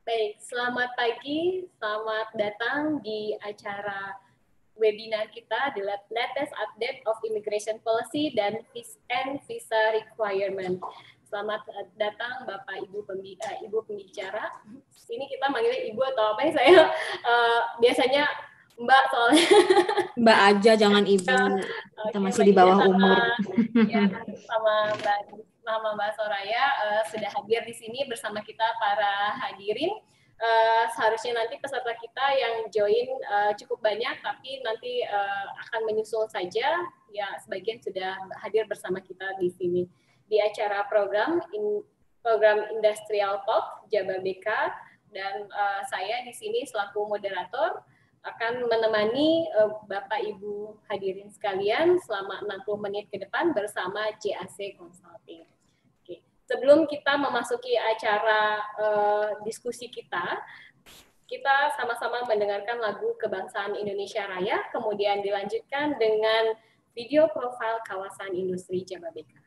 Baik, selamat pagi, selamat datang di acara webinar kita, The Latest Update of Immigration Policy dan Visa Requirement. Selamat datang Bapak Ibu pembicara. Ini kita manggilnya Ibu atau apa ya, saya biasanya Mbak soalnya. Mbak aja, jangan Ibu. Kita masih di bawah umur. Ya, sama Mbak Soraya sudah hadir di sini bersama kita para hadirin. Seharusnya nanti peserta kita yang join cukup banyak, tapi nanti akan menyusul saja. Ya, sebagian sudah hadir bersama kita di sini di acara program Industrial Talk Jababeka, dan saya di sini selaku moderator akan menemani Bapak Ibu hadirin sekalian selama 60 menit ke depan bersama JAC Consulting. Oke. Sebelum kita memasuki acara diskusi kita sama-sama mendengarkan lagu Kebangsaan Indonesia Raya, kemudian dilanjutkan dengan video profil kawasan industri Jababeka.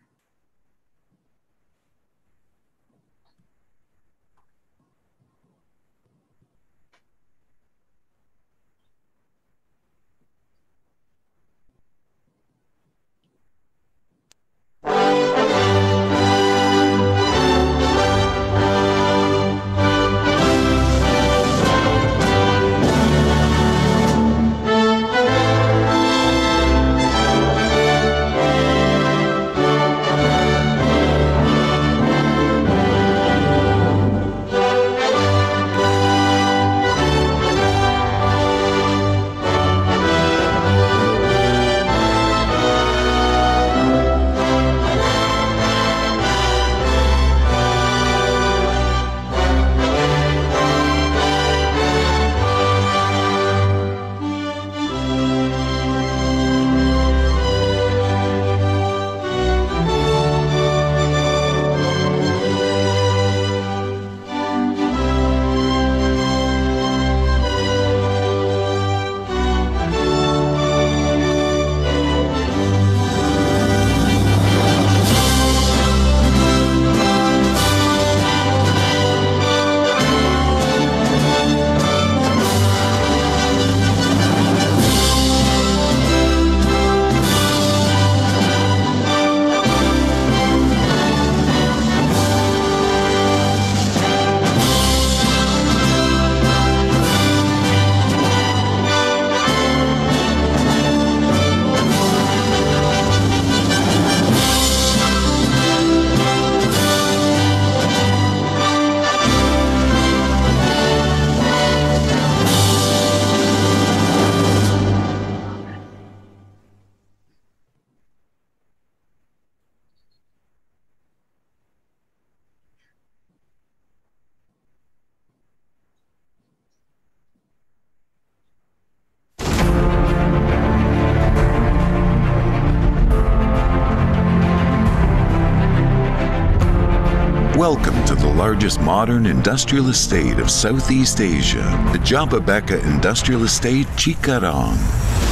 Welcome to the largest modern industrial estate of Southeast Asia, the Jababeka Industrial Estate, Cikarang.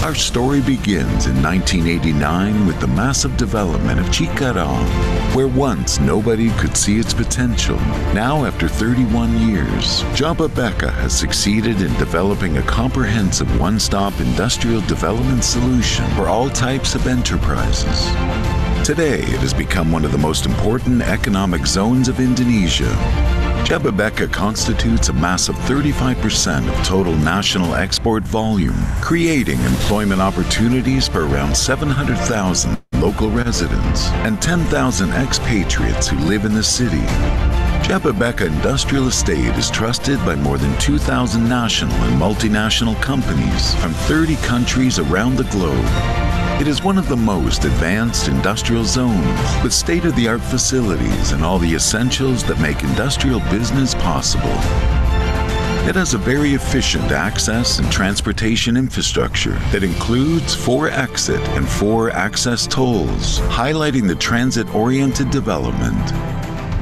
Our story begins in 1989 with the massive development of Cikarang, where once nobody could see its potential. Now, after 31 years, Jababeka has succeeded in developing a comprehensive one-stop industrial development solution for all types of enterprises. Today, it has become one of the most important economic zones of Indonesia. Jababeka constitutes a massive 35% of total national export volume, creating employment opportunities for around 700,000 local residents and 10,000 expatriates who live in the city. Jababeka Industrial Estate is trusted by more than 2,000 national and multinational companies from 30 countries around the globe. It is one of the most advanced industrial zones with state-of-the-art facilities and all the essentials that make industrial business possible. It has a very efficient access and transportation infrastructure that includes 4 exit and 4 access tolls, highlighting the transit-oriented development.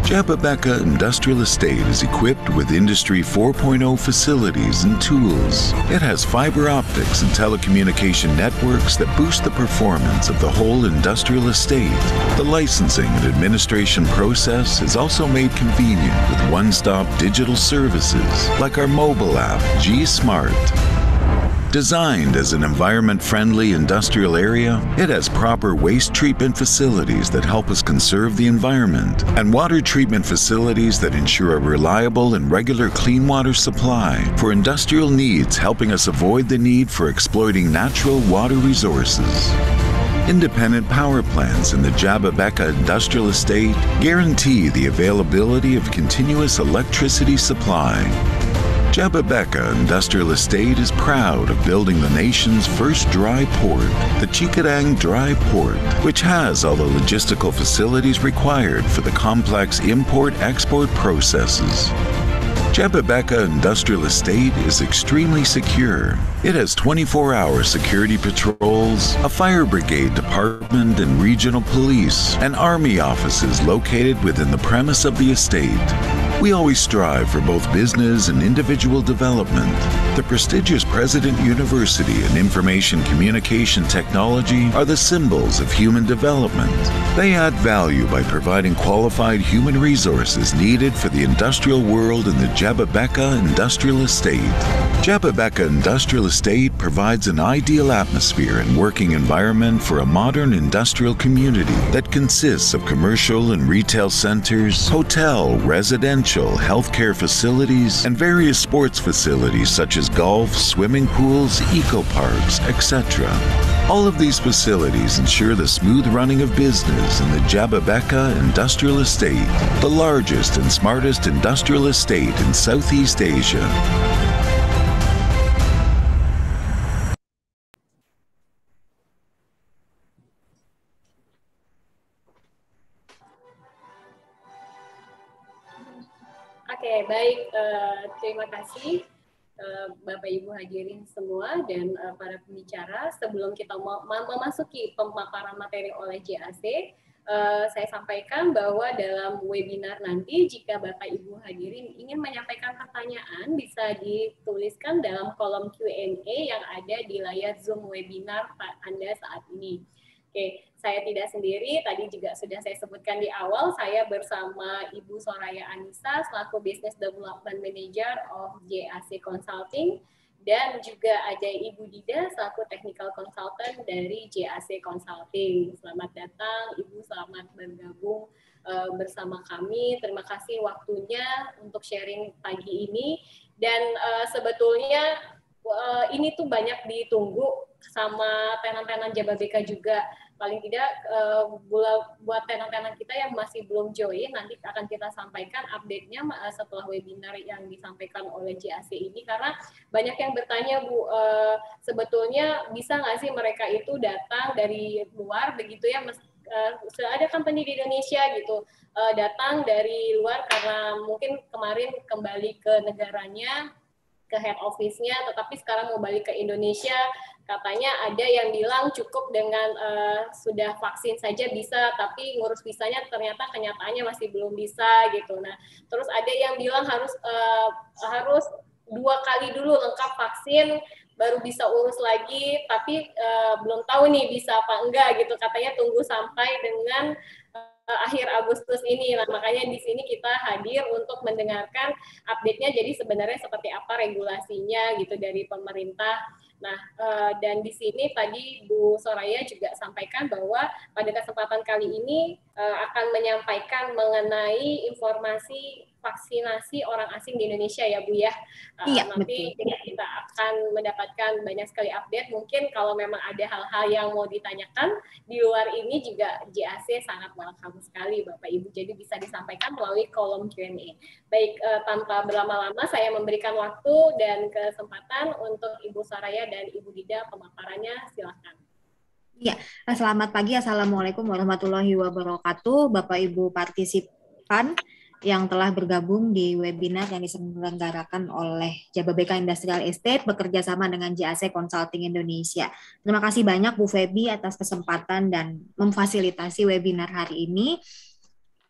Jababeka Industrial Estate is equipped with Industry 4.0 facilities and tools. It has fiber optics and telecommunication networks that boost the performance of the whole industrial estate. The licensing and administration process is also made convenient with one-stop digital services like our mobile app, G-Smart. Designed as an environment-friendly industrial area, it has proper waste treatment facilities that help us conserve the environment and water treatment facilities that ensure a reliable and regular clean water supply for industrial needs, helping us avoid the need for exploiting natural water resources. Independent power plants in the Jababeka Industrial Estate guarantee the availability of continuous electricity supply. Jababeka Industrial Estate is proud of building the nation's first dry port, the Cikarang Dry Port, which has all the logistical facilities required for the complex import-export processes. Jababeka Industrial Estate is extremely secure. It has 24-hour security patrols, a fire brigade department and regional police, and army offices located within the premise of the estate. We always strive for both business and individual development. The prestigious President University and Information Communication Technology are the symbols of human development. They add value by providing qualified human resources needed for the industrial world in the Jababeka Industrial Estate. Jababeka Industrial Estate provides an ideal atmosphere and working environment for a modern industrial community that consists of commercial and retail centers, hotel, residential, healthcare facilities, and various sports facilities such as golf, swimming pools, eco parks, etc. All of these facilities ensure the smooth running of business in the Jababeka Industrial Estate, the largest and smartest industrial estate in Southeast Asia. Oke, baik. Terima kasih Bapak Ibu hadirin semua dan para pembicara. Sebelum kita memasuki pemaparan materi oleh JAC, saya sampaikan bahwa dalam webinar nanti, jika Bapak Ibu hadirin ingin menyampaikan pertanyaan, bisa dituliskan dalam kolom Q&A yang ada di layar Zoom webinar Anda saat ini. Oke, saya tidak sendiri, tadi juga sudah saya sebutkan di awal, saya bersama Ibu Soraya Anissa selaku Business Development Manager of JAC Consulting, dan juga ada Ibu Dida selaku Technical Consultant dari JAC Consulting. Selamat datang Ibu, selamat bergabung bersama kami. Terima kasih waktunya untuk sharing pagi ini, dan sebetulnya ini tuh banyak ditunggu sama tenan-tenan Jababeka juga. Paling tidak buat tenan-tenan kita yang masih belum join, nanti akan kita sampaikan update-nya setelah webinar yang disampaikan oleh JAC ini, karena banyak yang bertanya, Bu, sebetulnya bisa nggak sih mereka itu datang dari luar begitu ya, sudah ada company di Indonesia gitu, datang dari luar karena mungkin kemarin kembali ke negaranya, ke head office-nya, tetapi sekarang mau balik ke Indonesia. Katanya ada yang bilang cukup dengan sudah vaksin saja bisa, tapi ngurus visanya ternyata kenyataannya masih belum bisa gitu. Nah, terus ada yang bilang harus 2 kali dulu lengkap vaksin baru bisa urus lagi, tapi belum tahu nih bisa apa enggak gitu. Katanya tunggu sampai dengan akhir Agustus ini. Nah, makanya di sini kita hadir untuk mendengarkan update-nya. Jadi sebenarnya seperti apa regulasinya gitu dari pemerintah. Nah, dan di sini tadi Bu Soraya juga sampaikan bahwa pada kesempatan kali ini akan menyampaikan mengenai informasi vaksinasi orang asing di Indonesia ya Bu ya. Iya, nanti betul. kita akan mendapatkan banyak sekali update. Mungkin kalau memang ada hal-hal yang mau ditanyakan di luar ini juga JAC sangat welcome sekali Bapak Ibu. Jadi bisa disampaikan melalui kolom Q&A. Baik, tanpa berlama-lama saya memberikan waktu dan kesempatan untuk Ibu Soraya dan Ibu Dida pemaparannya, silakan. Iya, selamat pagi. Assalamualaikum warahmatullahi wabarakatuh. Bapak Ibu partisipan yang telah bergabung di webinar yang diselenggarakan oleh Jababeka Industrial Estate bekerja sama dengan JAC Consulting Indonesia. Terima kasih banyak Bu Febi atas kesempatan dan memfasilitasi webinar hari ini.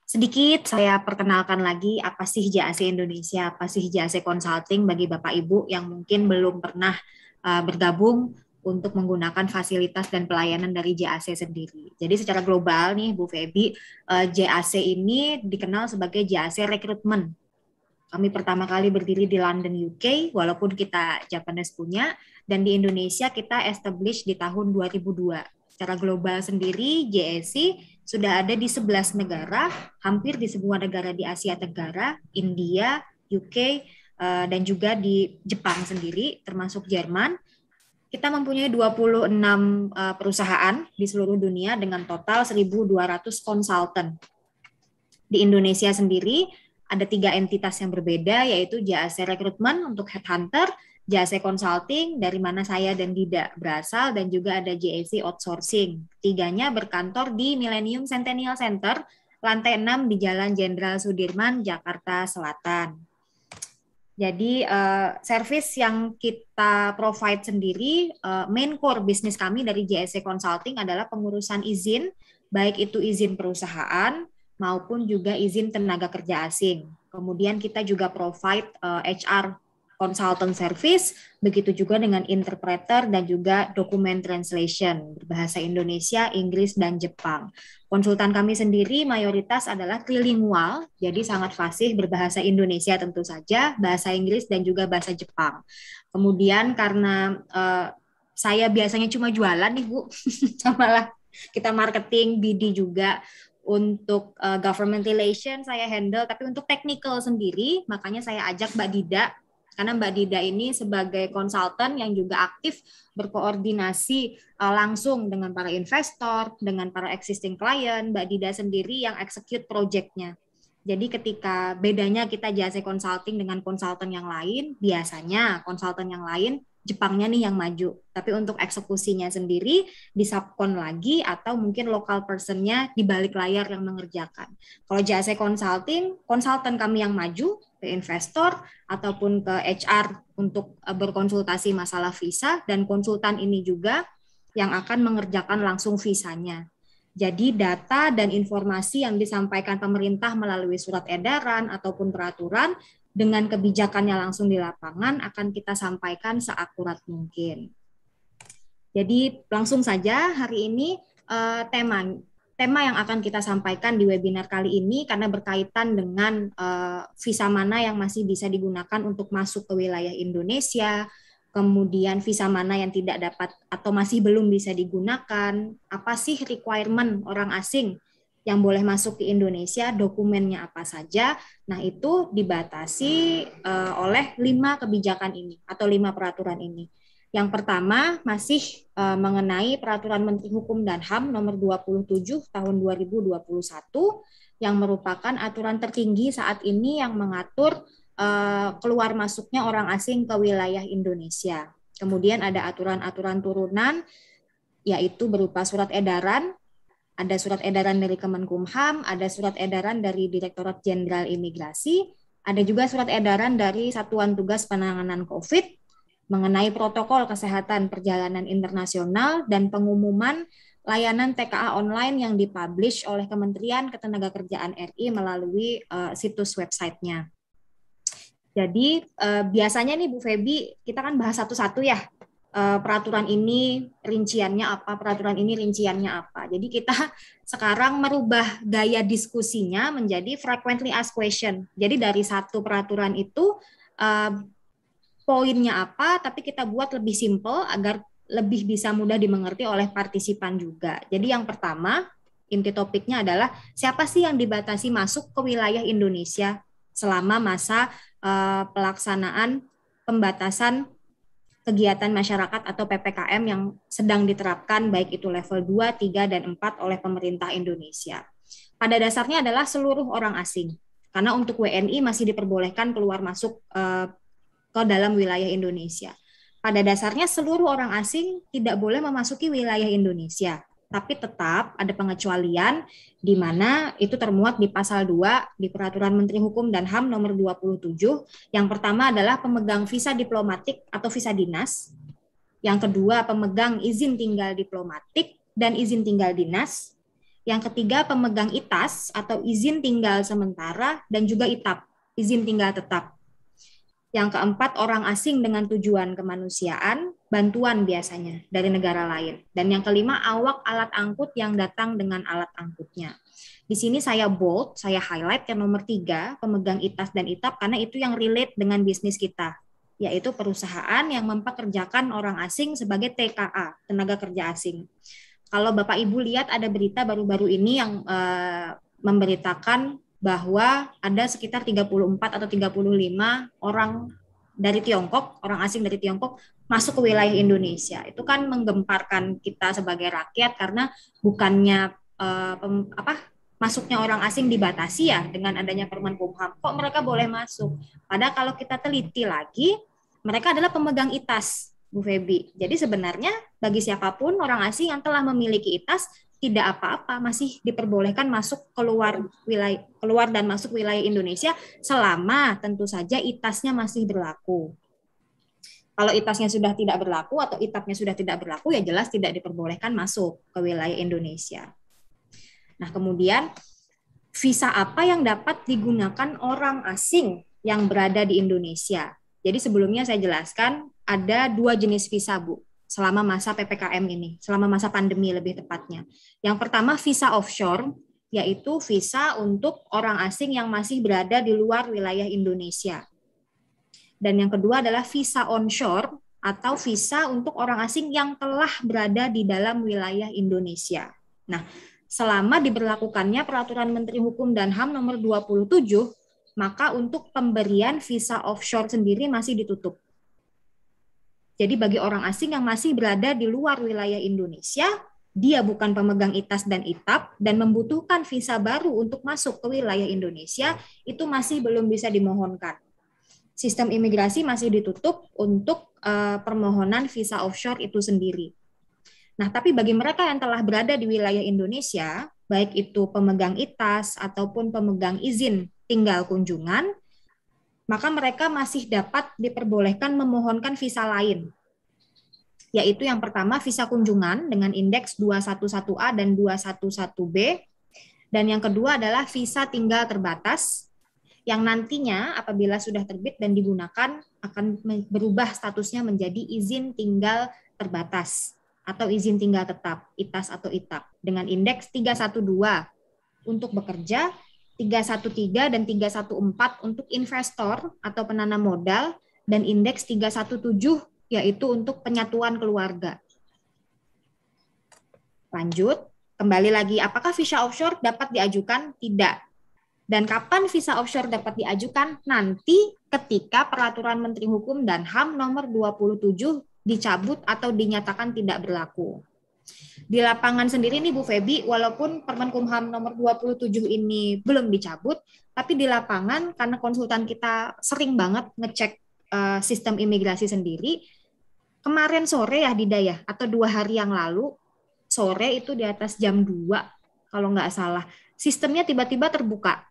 Sedikit saya perkenalkan lagi apa sih JAC Indonesia, apa sih JAC Consulting bagi Bapak Ibu yang mungkin belum pernah bergabung untuk menggunakan fasilitas dan pelayanan dari JAC sendiri. Jadi secara global nih Bu Feby, JAC ini dikenal sebagai JAC Recruitment. Kami pertama kali berdiri di London, UK, walaupun kita Japanese punya, dan di Indonesia kita establish di tahun 2002. Secara global sendiri, JAC sudah ada di 11 negara, hampir di semua negara di Asia Tenggara, India, UK, dan juga di Jepang sendiri, termasuk Jerman. Kita mempunyai 26 perusahaan di seluruh dunia dengan total 1.200 konsultan. Di Indonesia sendiri, ada 3 entitas yang berbeda, yaitu JAC Recruitment untuk Headhunter, JAC Consulting, dari mana saya dan Dida berasal, dan juga ada JAC Outsourcing. Tiganya berkantor di Millennium Centennial Center, lantai 6 di Jalan Jenderal Sudirman, Jakarta Selatan. Jadi service yang kita provide sendiri, main core bisnis kami dari JAC Consulting adalah pengurusan izin, baik itu izin perusahaan, maupun juga izin tenaga kerja asing. Kemudian kita juga provide HR consultant service, begitu juga dengan interpreter dan juga dokumen translation berbahasa Indonesia, Inggris, dan Jepang. Konsultan kami sendiri mayoritas adalah trilingual, jadi sangat fasih berbahasa Indonesia tentu saja, bahasa Inggris, dan juga bahasa Jepang. Kemudian karena saya biasanya cuma jualan nih Bu, malah kita marketing, BD juga. Untuk government relation saya handle, tapi untuk technical sendiri, makanya saya ajak Mbak Dida, karena Mbak Dida ini sebagai konsultan yang juga aktif berkoordinasi langsung dengan para investor, dengan para existing client. Mbak Dida sendiri yang execute project-nya. Jadi ketika bedanya kita JAC Consulting dengan konsultan yang lain, biasanya konsultan yang lain Jepangnya nih yang maju. Tapi untuk eksekusinya sendiri di subkon lagi atau mungkin local person-nya di balik layar yang mengerjakan. Kalau JAC Consulting, konsultan kami yang maju ke investor ataupun ke HR untuk berkonsultasi masalah visa, dan konsultan ini juga yang akan mengerjakan langsung visanya. Jadi data dan informasi yang disampaikan pemerintah melalui surat edaran ataupun peraturan dengan kebijakannya langsung di lapangan akan kita sampaikan seakurat mungkin. Jadi langsung saja hari ini tema yang akan kita sampaikan di webinar kali ini karena berkaitan dengan visa mana yang masih bisa digunakan untuk masuk ke wilayah Indonesia, kemudian visa mana yang tidak dapat atau masih belum bisa digunakan, apa sih requirement orang asing yang boleh masuk ke Indonesia, dokumennya apa saja. Nah, itu dibatasi oleh 5 kebijakan ini atau 5 peraturan ini. Yang pertama masih mengenai Peraturan Menteri Hukum dan HAM nomor 27 tahun 2021 yang merupakan aturan tertinggi saat ini yang mengatur keluar masuknya orang asing ke wilayah Indonesia. Kemudian ada aturan-aturan turunan, yaitu berupa surat edaran. Ada surat edaran dari Kemenkumham, ada surat edaran dari Direktorat Jenderal Imigrasi, ada juga surat edaran dari Satuan Tugas Penanganan COVID mengenai protokol kesehatan perjalanan internasional dan pengumuman layanan TKA online yang dipublish oleh Kementerian Ketenagakerjaan RI melalui situs websitenya. Jadi biasanya nih Bu Feby, kita kan bahas satu-satu ya. Peraturan ini rinciannya apa, peraturan ini rinciannya apa. Jadi kita sekarang merubah gaya diskusinya menjadi frequently asked question. Jadi dari satu peraturan itu poinnya apa, tapi kita buat lebih simple agar lebih bisa mudah dimengerti oleh partisipan juga. Jadi yang pertama, inti topiknya adalah siapa sih yang dibatasi masuk ke wilayah Indonesia selama masa pelaksanaan pembatasan kegiatan masyarakat atau PPKM yang sedang diterapkan baik itu level 2, 3, dan 4 oleh pemerintah Indonesia. Pada dasarnya adalah seluruh orang asing. Karena untuk WNI masih diperbolehkan keluar masuk ke dalam wilayah Indonesia. Pada dasarnya seluruh orang asing tidak boleh memasuki wilayah Indonesia. Tapi tetap ada pengecualian di mana itu termuat di pasal 2 di Peraturan Menteri Hukum dan HAM nomor 27. Yang pertama adalah pemegang visa diplomatik atau visa dinas. Yang kedua pemegang izin tinggal diplomatik dan izin tinggal dinas. Yang ketiga, pemegang ITAS atau izin tinggal sementara dan juga ITAP, izin tinggal tetap. Yang keempat, orang asing dengan tujuan kemanusiaan, bantuan biasanya dari negara lain. Dan yang kelima, awak alat angkut yang datang dengan alat angkutnya. Di sini saya bold, saya highlight yang nomor 3, pemegang ITAS dan ITAP, karena itu yang relate dengan bisnis kita, yaitu perusahaan yang mempekerjakan orang asing sebagai TKA, tenaga kerja asing. Kalau Bapak Ibu lihat ada berita baru-baru ini yang memberitakan bahwa ada sekitar 34 atau 35 orang dari Tiongkok, orang asing dari Tiongkok masuk ke wilayah Indonesia. Itu kan menggemparkan kita sebagai rakyat karena bukannya masuknya orang asing dibatasi ya dengan adanya Permenkumham. Kok mereka boleh masuk? Padahal kalau kita teliti lagi, mereka adalah pemegang ITAS, Bu Febi. Jadi sebenarnya bagi siapapun orang asing yang telah memiliki ITAS tidak apa-apa, masih diperbolehkan masuk keluar dan masuk wilayah Indonesia selama tentu saja ITAS-nya masih berlaku. Kalau ITAS-nya sudah tidak berlaku atau ITAP-nya sudah tidak berlaku, ya jelas tidak diperbolehkan masuk ke wilayah Indonesia. Nah, kemudian visa apa yang dapat digunakan orang asing yang berada di Indonesia? Jadi sebelumnya saya jelaskan ada 2 jenis visa, Bu, selama masa PPKM ini, selama masa pandemi lebih tepatnya. Yang pertama visa offshore, yaitu visa untuk orang asing yang masih berada di luar wilayah Indonesia. Dan yang kedua adalah visa onshore atau visa untuk orang asing yang telah berada di dalam wilayah Indonesia. Nah, selama diberlakukannya Peraturan Menteri Hukum dan HAM nomor 27, maka untuk pemberian visa offshore sendiri masih ditutup. Jadi bagi orang asing yang masih berada di luar wilayah Indonesia, dia bukan pemegang ITAS dan ITAP dan membutuhkan visa baru untuk masuk ke wilayah Indonesia, itu masih belum bisa dimohonkan. Sistem imigrasi masih ditutup untuk permohonan visa offshore itu sendiri. Nah, tapi bagi mereka yang telah berada di wilayah Indonesia, baik itu pemegang ITAS ataupun pemegang izin tinggal kunjungan, maka mereka masih dapat diperbolehkan memohonkan visa lain, yaitu yang pertama visa kunjungan dengan indeks 211A dan 211B, dan yang kedua adalah visa tinggal terbatas, yang nantinya apabila sudah terbit dan digunakan akan berubah statusnya menjadi izin tinggal terbatas atau izin tinggal tetap, ITAS atau ITAP, dengan indeks 312 untuk bekerja, 313 dan 314 untuk investor atau penanam modal, dan indeks 317 yaitu untuk penyatuan keluarga. Lanjut, kembali lagi, apakah visa offshore dapat diajukan? Tidak. Dan kapan visa offshore dapat diajukan? Nanti ketika Peraturan Menteri Hukum dan HAM nomor 27 dicabut atau dinyatakan tidak berlaku. Di lapangan sendiri nih Bu Febi, walaupun Permenkumham nomor 27 ini belum dicabut, tapi di lapangan karena konsultan kita sering banget ngecek sistem imigrasi sendiri, kemarin sore ya Dida ya, atau 2 hari yang lalu, sore itu di atas jam 2, kalau nggak salah, sistemnya tiba-tiba terbuka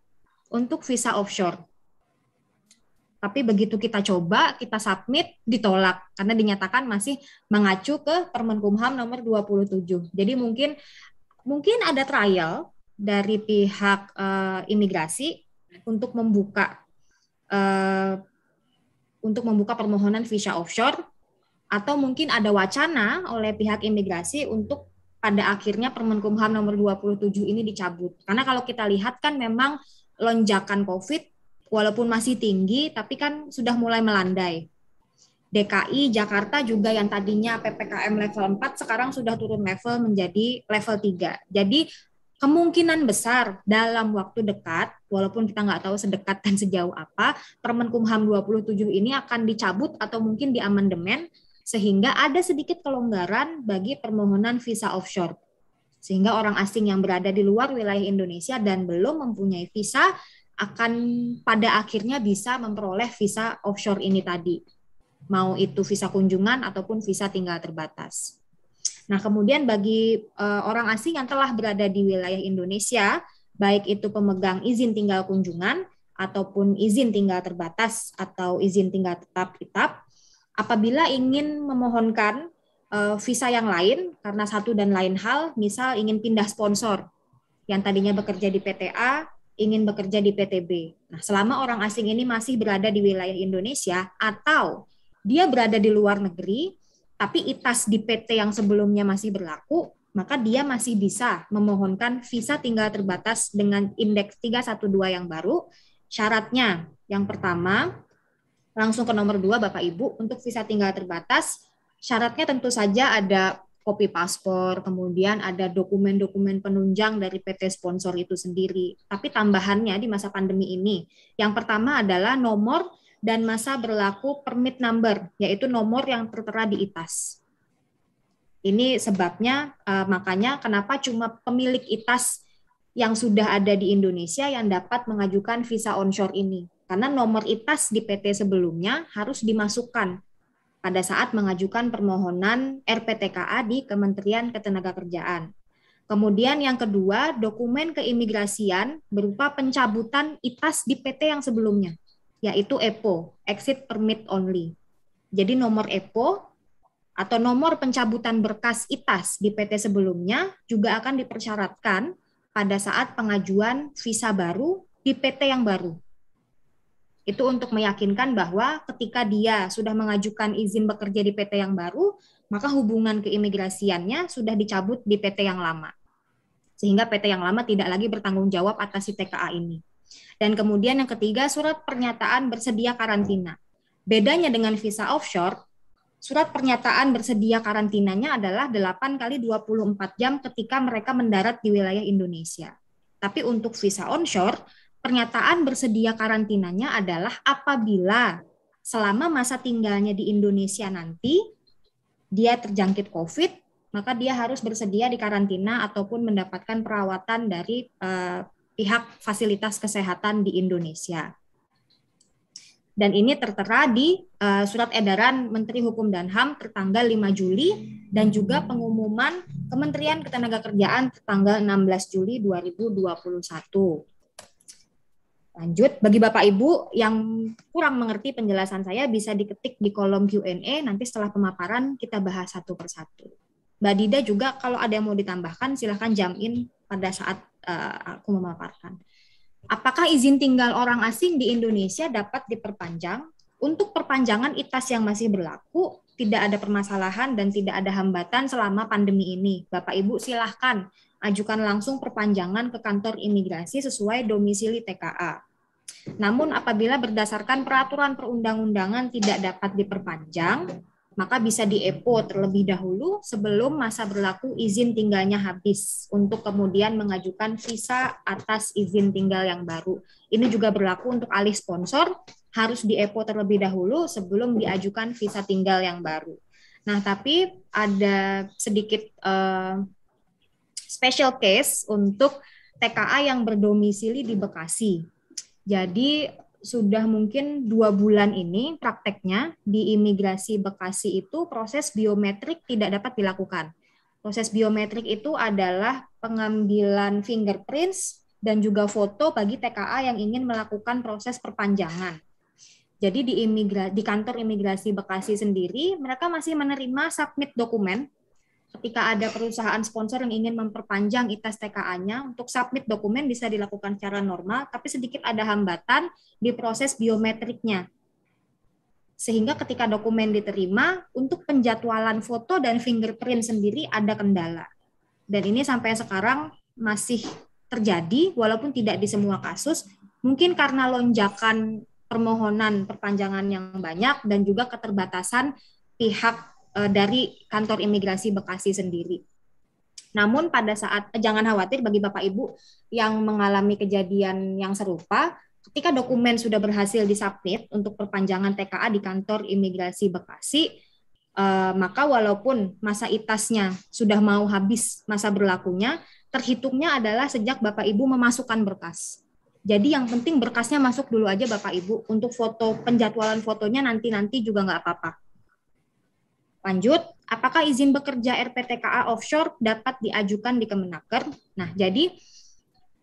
untuk visa offshore. Tapi begitu kita coba, kita submit, ditolak karena dinyatakan masih mengacu ke Permenkumham nomor 27. Jadi mungkin ada trial dari pihak imigrasi untuk membuka permohonan visa offshore, atau mungkin ada wacana oleh pihak imigrasi untuk pada akhirnya Permenkumham nomor 27 ini dicabut. Karena kalau kita lihat kan memang lonjakan COVID walaupun masih tinggi, tapi kan sudah mulai melandai. DKI, Jakarta juga yang tadinya PPKM level 4, sekarang sudah turun level menjadi level 3. Jadi kemungkinan besar dalam waktu dekat, walaupun kita nggak tahu sedekat dan sejauh apa, Permenkumham 27 ini akan dicabut atau mungkin diamandemen, sehingga ada sedikit kelonggaran bagi permohonan visa offshore. Sehingga orang asing yang berada di luar wilayah Indonesia dan belum mempunyai visa, akan pada akhirnya bisa memperoleh visa offshore ini tadi. Mau itu visa kunjungan ataupun visa tinggal terbatas. Nah, kemudian bagi orang asing yang telah berada di wilayah Indonesia, baik itu pemegang izin tinggal kunjungan ataupun izin tinggal terbatas atau izin tinggal tetap ITAP, apabila ingin memohonkan visa yang lain karena satu dan lain hal, misal ingin pindah sponsor, yang tadinya bekerja di PTA ingin bekerja di PTB. Nah, selama orang asing ini masih berada di wilayah Indonesia atau dia berada di luar negeri, tapi ITAS di PT yang sebelumnya masih berlaku, maka dia masih bisa memohonkan visa tinggal terbatas dengan indeks 312 yang baru. Syaratnya, yang pertama, langsung ke nomor 2 Bapak Ibu, untuk visa tinggal terbatas, syaratnya tentu saja ada kopi paspor, kemudian ada dokumen-dokumen penunjang dari PT sponsor itu sendiri. Tapi tambahannya di masa pandemi ini, yang pertama adalah nomor dan masa berlaku permit number, yaitu nomor yang tertera di ITAS. Ini sebabnya makanya kenapa cuma pemilik ITAS yang sudah ada di Indonesia yang dapat mengajukan visa onshore ini. Karena nomor ITAS di PT sebelumnya harus dimasukkan pada saat mengajukan permohonan RPTKA di Kementerian Ketenagakerjaan. Kemudian yang kedua, dokumen keimigrasian berupa pencabutan ITAS di PT yang sebelumnya, yaitu EPO, Exit Permit Only. Jadi nomor EPO atau nomor pencabutan berkas ITAS di PT sebelumnya juga akan dipersyaratkan pada saat pengajuan visa baru di PT yang baru. Itu untuk meyakinkan bahwa ketika dia sudah mengajukan izin bekerja di PT yang baru, maka hubungan keimigrasiannya sudah dicabut di PT yang lama. Sehingga PT yang lama tidak lagi bertanggung jawab atas si TKA ini. Dan kemudian yang ketiga, surat pernyataan bersedia karantina. Bedanya dengan visa offshore, surat pernyataan bersedia karantinanya adalah 8 kali 24 jam ketika mereka mendarat di wilayah Indonesia. Tapi untuk visa onshore, pernyataan bersedia karantinanya adalah apabila selama masa tinggalnya di Indonesia nanti dia terjangkit COVID, maka dia harus bersedia di karantina ataupun mendapatkan perawatan dari pihak fasilitas kesehatan di Indonesia. Dan ini tertera di Surat Edaran Menteri Hukum dan HAM tertanggal 5 Juli dan juga pengumuman Kementerian Ketenagakerjaan tertanggal 16 Juli 2021. Lanjut, bagi Bapak Ibu yang kurang mengerti penjelasan saya bisa diketik di kolom Q&A, nanti setelah pemaparan kita bahas satu persatu. Mbak Dida juga kalau ada yang mau ditambahkan silahkan jump in pada saat aku memaparkan. Apakah izin tinggal orang asing di Indonesia dapat diperpanjang? Untuk perpanjangan ITAS yang masih berlaku, tidak ada permasalahan dan tidak ada hambatan selama pandemi ini. Bapak Ibu silahkan ajukan langsung perpanjangan ke kantor imigrasi sesuai domisili TKA. Namun apabila berdasarkan peraturan perundang-undangan tidak dapat diperpanjang, maka bisa di-EPO terlebih dahulu sebelum masa berlaku izin tinggalnya habis untuk kemudian mengajukan visa atas izin tinggal yang baru. Ini juga berlaku untuk alih sponsor, harus di-EPO terlebih dahulu sebelum diajukan visa tinggal yang baru. Nah, tapi ada sedikit special case untuk TKA yang berdomisili di Bekasi. Jadi sudah mungkin 2 bulan ini prakteknya di imigrasi Bekasi itu proses biometrik tidak dapat dilakukan. Proses biometrik itu adalah pengambilan fingerprints dan juga foto bagi TKA yang ingin melakukan proses perpanjangan. Jadi di kantor imigrasi Bekasi sendiri mereka masih menerima submit dokumen. Ketika ada perusahaan sponsor yang ingin memperpanjang ITAS TKA-nya, untuk submit dokumen bisa dilakukan secara normal, tapi sedikit ada hambatan di proses biometriknya. Sehingga ketika dokumen diterima, untuk penjadwalan foto dan fingerprint sendiri ada kendala. Dan ini sampai sekarang masih terjadi, walaupun tidak di semua kasus, mungkin karena lonjakan permohonan perpanjangan yang banyak dan juga keterbatasan pihak dari kantor imigrasi Bekasi sendiri. Namun pada saat, jangan khawatir bagi Bapak Ibu yang mengalami kejadian yang serupa, ketika dokumen sudah berhasil disubmit untuk perpanjangan TKA di kantor imigrasi Bekasi, maka walaupun masa ITAS-nya sudah mau habis masa berlakunya, terhitungnya adalah sejak Bapak Ibu memasukkan berkas. Jadi yang penting berkasnya masuk dulu aja Bapak Ibu, untuk foto penjadwalan fotonya nanti juga nggak apa-apa. Lanjut, apakah izin bekerja RPTKA offshore dapat diajukan di Kemenaker? Nah, jadi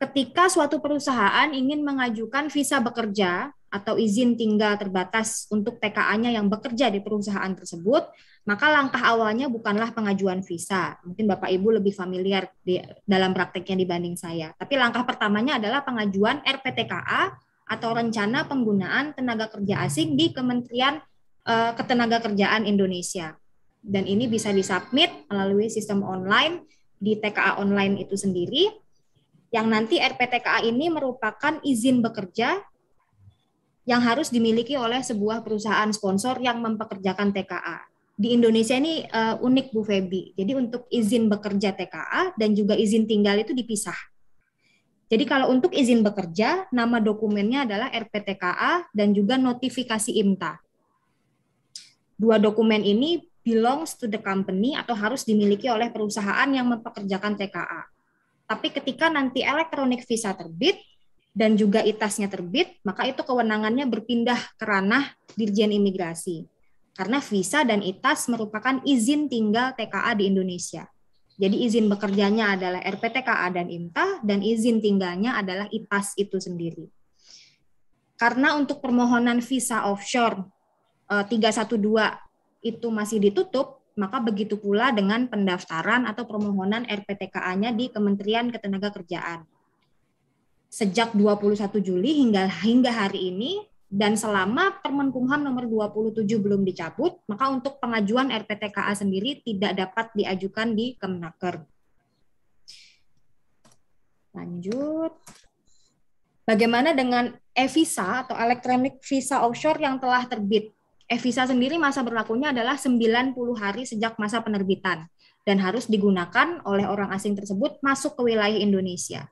ketika suatu perusahaan ingin mengajukan visa bekerja atau izin tinggal terbatas untuk TKA-nya yang bekerja di perusahaan tersebut, maka langkah awalnya bukanlah pengajuan visa. Mungkin Bapak Ibu lebih familiar dalam prakteknya dibanding saya. Tapi langkah pertamanya adalah pengajuan RPTKA atau Rencana Penggunaan Tenaga Kerja Asing di Kementerian Ketenagakerjaan Indonesia. Dan ini bisa disubmit melalui sistem online di TKA online itu sendiri, yang nanti RPTKA ini merupakan izin bekerja yang harus dimiliki oleh sebuah perusahaan sponsor yang mempekerjakan TKA. Di Indonesia ini unik Bu Febi. Jadi untuk izin bekerja TKA dan juga izin tinggal itu dipisah. Jadi kalau untuk izin bekerja, nama dokumennya adalah RPTKA dan juga notifikasi IMTA. Dua dokumen ini belongs to the company atau harus dimiliki oleh perusahaan yang mempekerjakan TKA. Tapi ketika nanti elektronik visa terbit dan juga ITAS-nya terbit, maka itu kewenangannya berpindah ke ranah Dirjen Imigrasi. Karena visa dan ITAS merupakan izin tinggal TKA di Indonesia. Jadi izin bekerjanya adalah RPTKA dan IMTA, dan izin tinggalnya adalah ITAS itu sendiri. Karena untuk permohonan visa offshore 312 itu masih ditutup, maka begitu pula dengan pendaftaran atau permohonan RPTKA-nya di Kementerian Ketenagakerjaan. Sejak 21 Juli hingga hari ini, dan selama Permenkumham nomor 27 belum dicabut, maka untuk pengajuan RPTKA sendiri tidak dapat diajukan di Kemenaker. Lanjut. Bagaimana dengan e-visa atau Electronic Visa Offshore yang telah terbit? E-visa sendiri masa berlakunya adalah 90 hari sejak masa penerbitan dan harus digunakan oleh orang asing tersebut masuk ke wilayah Indonesia.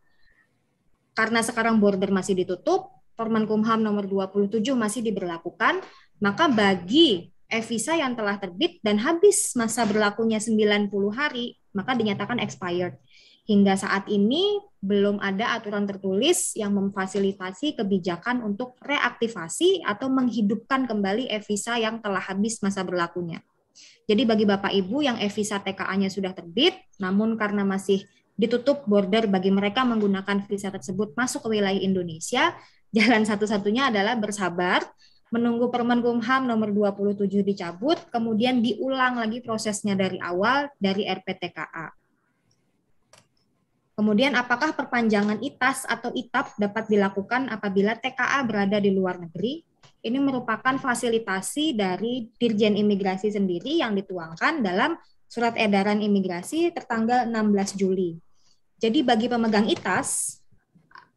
Karena sekarang border masih ditutup, Permenkumham nomor 27 masih diberlakukan, maka bagi e-visa yang telah terbit dan habis masa berlakunya 90 hari, maka dinyatakan expired. Hingga saat ini belum ada aturan tertulis yang memfasilitasi kebijakan untuk reaktivasi atau menghidupkan kembali e-visa yang telah habis masa berlakunya. Jadi bagi Bapak Ibu yang e-visa TKA-nya sudah terbit, namun karena masih ditutup border bagi mereka menggunakan visa tersebut masuk ke wilayah Indonesia, jalan satu-satunya adalah bersabar, menunggu Permenkumham nomor 27 dicabut, kemudian diulang lagi prosesnya dari awal dari RPTKA. Kemudian apakah perpanjangan ITAS atau ITAP dapat dilakukan apabila TKA berada di luar negeri? Ini merupakan fasilitasi dari Dirjen Imigrasi sendiri yang dituangkan dalam Surat Edaran Imigrasi tertanggal 16 Juli. Jadi bagi pemegang ITAS,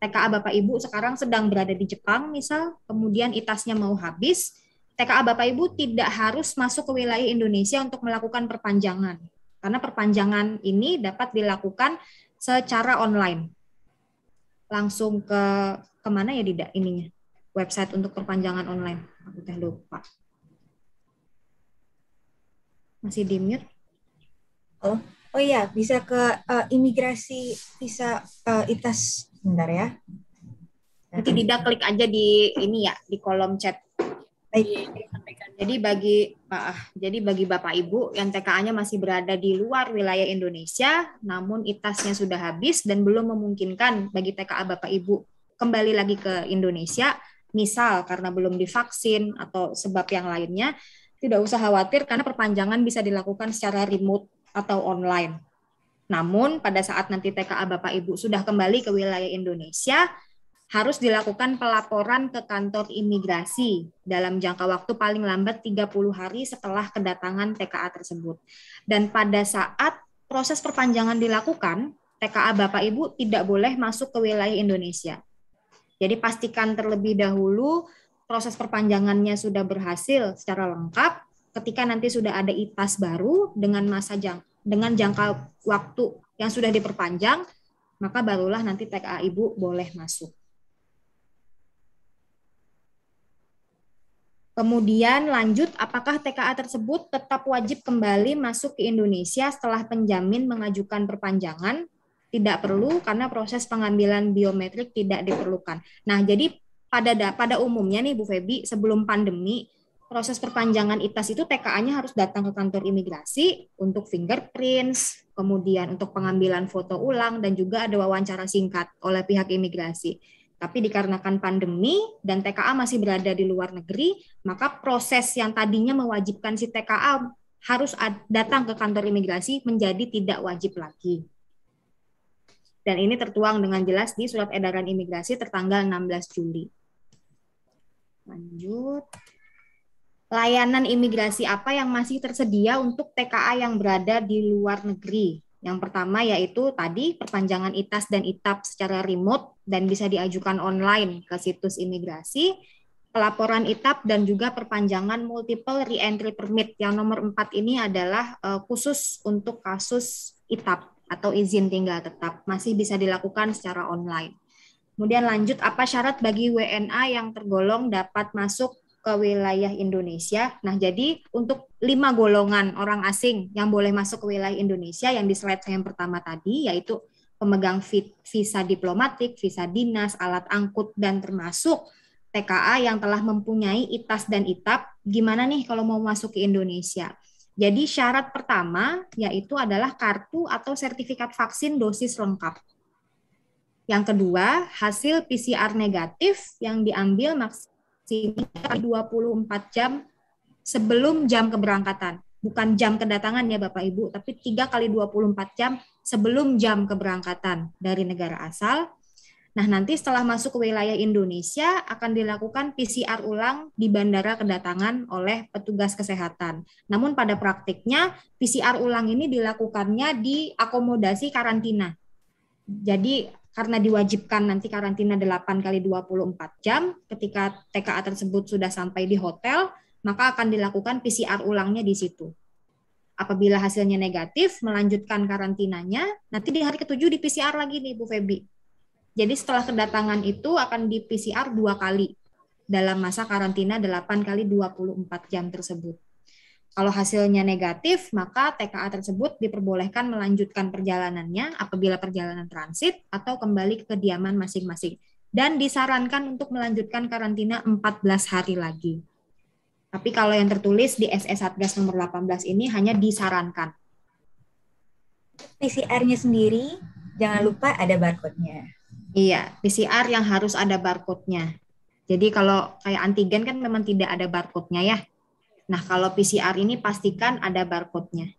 TKA Bapak Ibu sekarang sedang berada di Jepang misal, kemudian ITAS-nya mau habis, TKA Bapak Ibu tidak harus masuk ke wilayah Indonesia untuk melakukan perpanjangan. Karena perpanjangan ini dapat dilakukan secara online. Langsung ke mana ya Dida ininya? Website untuk perpanjangan online. Aku udah lupa. Masih di mute? Oh iya, bisa ke imigrasi visa ITAS. Bentar ya. Nanti Dida klik aja di ini ya, di kolom chat. Jadi bagi Bapak Ibu yang TKA-nya masih berada di luar wilayah Indonesia, namun ITAS-nya sudah habis dan belum memungkinkan bagi TKA Bapak Ibu kembali lagi ke Indonesia, misal karena belum divaksin atau sebab yang lainnya, tidak usah khawatir karena perpanjangan bisa dilakukan secara remote atau online. Namun pada saat nanti TKA Bapak Ibu sudah kembali ke wilayah Indonesia, harus dilakukan pelaporan ke kantor imigrasi dalam jangka waktu paling lambat 30 hari setelah kedatangan TKA tersebut. Dan pada saat proses perpanjangan dilakukan, TKA Bapak Ibu tidak boleh masuk ke wilayah Indonesia. Jadi pastikan terlebih dahulu proses perpanjangannya sudah berhasil secara lengkap. Ketika nanti sudah ada ITAS baru dengan jangka waktu yang sudah diperpanjang, maka barulah nanti TKA Ibu boleh masuk. Kemudian lanjut, apakah TKA tersebut tetap wajib kembali masuk ke Indonesia setelah penjamin mengajukan perpanjangan? Tidak perlu karena proses pengambilan biometrik tidak diperlukan. Nah, jadi pada umumnya nih Bu Febi, sebelum pandemi, proses perpanjangan ITAS itu TKA-nya harus datang ke kantor imigrasi untuk fingerprints, kemudian untuk pengambilan foto ulang, dan juga ada wawancara singkat oleh pihak imigrasi. Tapi dikarenakan pandemi dan TKA masih berada di luar negeri, maka proses yang tadinya mewajibkan si TKA harus datang ke kantor imigrasi menjadi tidak wajib lagi. Dan ini tertuang dengan jelas di Surat Edaran Imigrasi tertanggal 16 Juli. Lanjut. Layanan imigrasi apa yang masih tersedia untuk TKA yang berada di luar negeri? Yang pertama yaitu tadi perpanjangan ITAS dan ITAP secara remote dan bisa diajukan online ke situs imigrasi, pelaporan ITAP dan juga perpanjangan multiple re-entry permit. Yang nomor 4 ini adalah khusus untuk kasus ITAP atau izin tinggal tetap, masih bisa dilakukan secara online. Kemudian lanjut, apa syarat bagi WNA yang tergolong dapat masuk ke wilayah Indonesia? Nah, jadi untuk 5 golongan orang asing yang boleh masuk ke wilayah Indonesia yang di slide saya yang pertama tadi, yaitu pemegang visa diplomatik, visa dinas, alat angkut, dan termasuk TKA yang telah mempunyai ITAS dan ITAP. Gimana nih kalau mau masuk ke Indonesia? Jadi syarat pertama yaitu adalah kartu atau sertifikat vaksin dosis lengkap. Yang kedua, hasil PCR negatif yang diambil maksimal 24 jam sebelum jam keberangkatan. Bukan jam kedatangan ya Bapak Ibu, tapi 3 kali 24 jam sebelum jam keberangkatan dari negara asal. Nah, nanti setelah masuk ke wilayah Indonesia akan dilakukan PCR ulang di bandara kedatangan oleh petugas kesehatan. Namun pada praktiknya PCR ulang ini dilakukannya di akomodasi karantina. Jadi karena diwajibkan nanti karantina 8 kali 24 jam, ketika TKA tersebut sudah sampai di hotel, maka akan dilakukan PCR ulangnya di situ. Apabila hasilnya negatif, melanjutkan karantinanya, nanti di hari ke-7 di PCR lagi nih Bu Febi. Jadi setelah kedatangan itu akan di PCR 2 kali dalam masa karantina 8 kali 24 jam tersebut. Kalau hasilnya negatif, maka TKA tersebut diperbolehkan melanjutkan perjalanannya apabila perjalanan transit atau kembali ke kediaman masing-masing. Dan disarankan untuk melanjutkan karantina 14 hari lagi. Tapi kalau yang tertulis di SE Satgas nomor 18 ini hanya disarankan. PCR-nya sendiri, jangan lupa ada barcode-nya. Iya, PCR yang harus ada barcode-nya. Jadi kalau kayak antigen kan memang tidak ada barcode-nya ya. Nah, kalau PCR ini pastikan ada barcode-nya.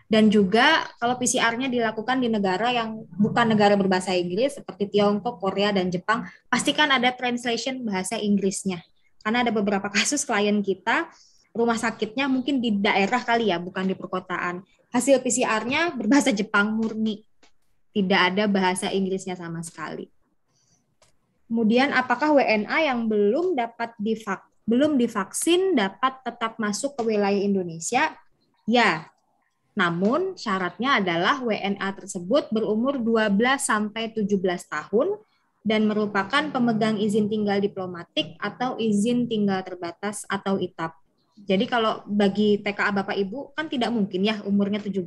Dan juga kalau PCR-nya dilakukan di negara yang bukan negara berbahasa Inggris seperti Tiongkok, Korea, dan Jepang, pastikan ada translation bahasa Inggrisnya. Karena ada beberapa kasus klien kita, rumah sakitnya mungkin di daerah kali ya, bukan di perkotaan. Hasil PCR-nya berbahasa Jepang murni. Tidak ada bahasa Inggrisnya sama sekali. Kemudian apakah WNA yang belum divaksin dapat tetap masuk ke wilayah Indonesia? Ya. Namun syaratnya adalah WNA tersebut berumur 12 sampai 17 tahun dan merupakan pemegang izin tinggal diplomatik atau izin tinggal terbatas atau ITAP. Jadi kalau bagi TKA Bapak Ibu kan tidak mungkin ya umurnya 17.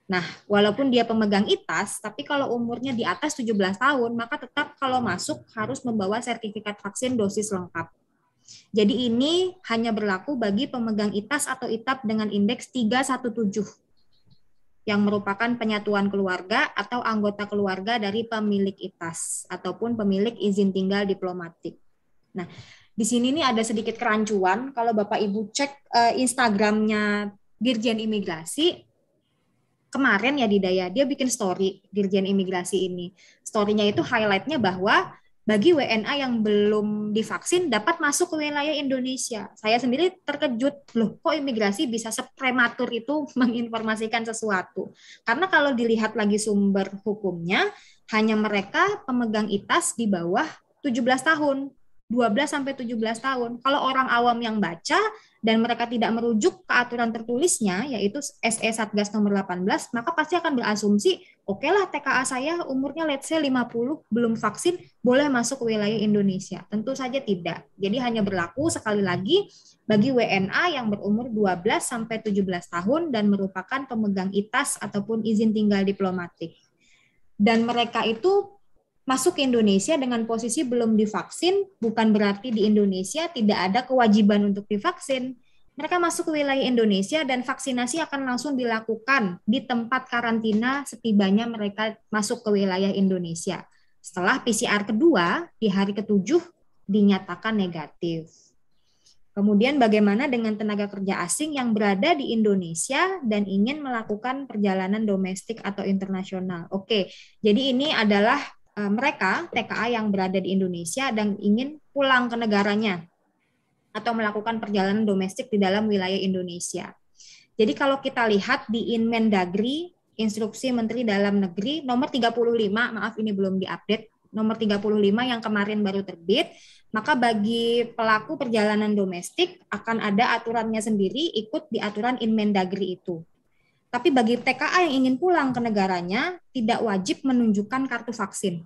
Nah, walaupun dia pemegang ITAS, tapi kalau umurnya di atas 17 tahun, maka tetap kalau masuk harus membawa sertifikat vaksin dosis lengkap. Jadi ini hanya berlaku bagi pemegang ITAS atau ITAP dengan indeks 317, yang merupakan penyatuan keluarga atau anggota keluarga dari pemilik ITAS, ataupun pemilik izin tinggal diplomatik. Nah, di sini nih ada sedikit kerancuan, kalau Bapak Ibu cek Instagramnya Dirjen Imigrasi, kemarin ya Didaya, dia bikin story Dirjen Imigrasi ini. Story-nya itu highlight-nya bahwa bagi WNA yang belum divaksin dapat masuk ke wilayah Indonesia. Saya sendiri terkejut, loh kok imigrasi bisa seprematur itu menginformasikan sesuatu. Karena kalau dilihat lagi sumber hukumnya, hanya mereka pemegang ITAS di bawah 17 tahun. 12 sampai 17 tahun. Kalau orang awam yang baca dan mereka tidak merujuk ke aturan tertulisnya, yaitu SE Satgas nomor 18, maka pasti akan berasumsi, oke lah TKA saya umurnya let's say 50, belum vaksin, boleh masuk ke wilayah Indonesia. Tentu saja tidak. Jadi hanya berlaku sekali lagi bagi WNA yang berumur 12 sampai 17 tahun dan merupakan pemegang ITAS ataupun izin tinggal diplomatik. Dan mereka itu masuk ke Indonesia dengan posisi belum divaksin, bukan berarti di Indonesia tidak ada kewajiban untuk divaksin. Mereka masuk ke wilayah Indonesia dan vaksinasi akan langsung dilakukan di tempat karantina setibanya mereka masuk ke wilayah Indonesia. Setelah PCR kedua, di hari ke-7 dinyatakan negatif. Kemudian bagaimana dengan tenaga kerja asing yang berada di Indonesia dan ingin melakukan perjalanan domestik atau internasional? Oke, jadi ini adalah mereka TKA yang berada di Indonesia dan ingin pulang ke negaranya atau melakukan perjalanan domestik di dalam wilayah Indonesia. Jadi kalau kita lihat di Inmendagri, Instruksi Menteri Dalam Negeri nomor 35, maaf ini belum diupdate, nomor 35 yang kemarin baru terbit, maka bagi pelaku perjalanan domestik akan ada aturannya sendiri ikut di aturan Inmendagri itu. Tapi bagi TKA yang ingin pulang ke negaranya tidak wajib menunjukkan kartu vaksin.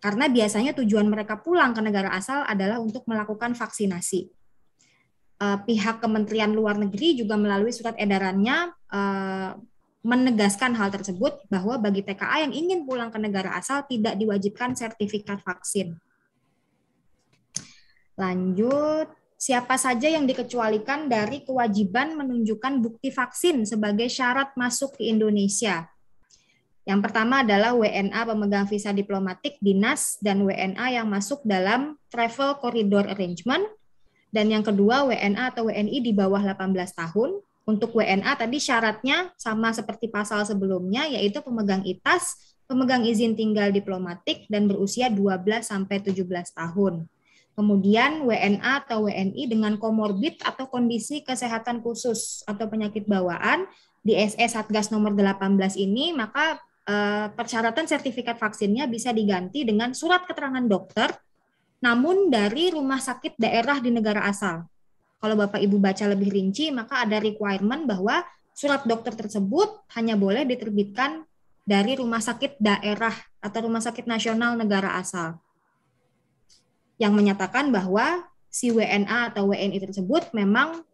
Karena biasanya tujuan mereka pulang ke negara asal adalah untuk melakukan vaksinasi. Pihak Kementerian Luar Negeri juga melalui surat edarannya menegaskan hal tersebut bahwa bagi TKA yang ingin pulang ke negara asal tidak diwajibkan sertifikat vaksin. Lanjut, siapa saja yang dikecualikan dari kewajiban menunjukkan bukti vaksin sebagai syarat masuk ke Indonesia? Yang pertama adalah WNA pemegang visa diplomatik, dinas, dan WNA yang masuk dalam Travel Corridor Arrangement. Dan yang kedua, WNA atau WNI di bawah 18 tahun. Untuk WNA tadi syaratnya sama seperti pasal sebelumnya, yaitu pemegang ITAS, pemegang izin tinggal diplomatik, dan berusia 12-17 tahun. Kemudian WNA atau WNI dengan komorbid atau kondisi kesehatan khusus atau penyakit bawaan di SE Satgas nomor 18 ini, maka persyaratan sertifikat vaksinnya bisa diganti dengan surat keterangan dokter namun dari rumah sakit daerah di negara asal. Kalau Bapak Ibu baca lebih rinci, maka ada requirement bahwa surat dokter tersebut hanya boleh diterbitkan dari rumah sakit daerah atau rumah sakit nasional negara asal. Yang menyatakan bahwa si WNA atau WNI tersebut memang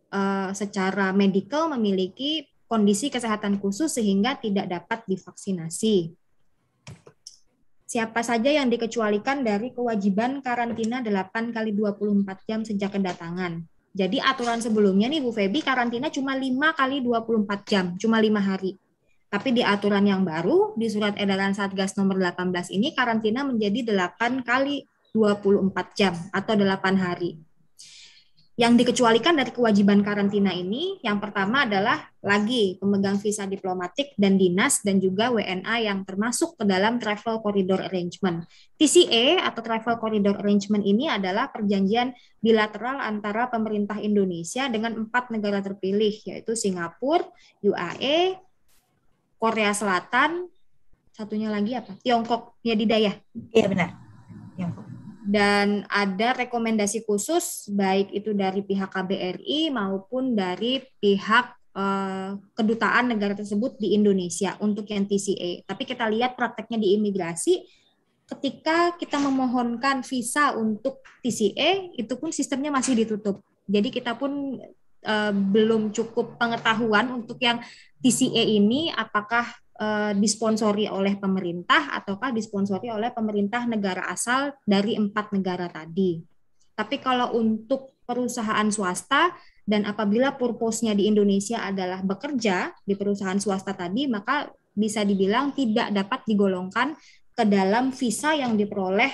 secara medikal memiliki kondisi kesehatan khusus sehingga tidak dapat divaksinasi. Siapa saja yang dikecualikan dari kewajiban karantina 8 kali 24 jam sejak kedatangan. Jadi aturan sebelumnya nih Bu Febi, karantina cuma 5 kali 24 jam, cuma 5 hari. Tapi di aturan yang baru, di surat edaran Satgas nomor 18 ini, karantina menjadi 8 kali 24 jam atau 8 hari. Yang dikecualikan dari kewajiban karantina ini, yang pertama adalah lagi pemegang visa diplomatik dan dinas dan juga WNA yang termasuk ke dalam Travel Corridor Arrangement. TCA atau Travel Corridor Arrangement ini adalah perjanjian bilateral antara pemerintah Indonesia dengan 4 negara terpilih, yaitu Singapura, UAE, Korea Selatan, satunya lagi apa? Tiongkok, ya Didayah? Iya benar, Tiongkok. Dan ada rekomendasi khusus baik itu dari pihak KBRI maupun dari pihak kedutaan negara tersebut di Indonesia untuk yang TCA. Tapi kita lihat prakteknya di imigrasi, ketika kita memohonkan visa untuk TCA, itu pun sistemnya masih ditutup. Jadi kita pun belum cukup pengetahuan untuk yang TCA ini apakah disponsori oleh pemerintah ataukah disponsori oleh pemerintah negara asal dari 4 negara tadi. Tapi kalau untuk perusahaan swasta dan apabila purpose-nya di Indonesia adalah bekerja di perusahaan swasta tadi, maka bisa dibilang tidak dapat digolongkan ke dalam visa yang diperoleh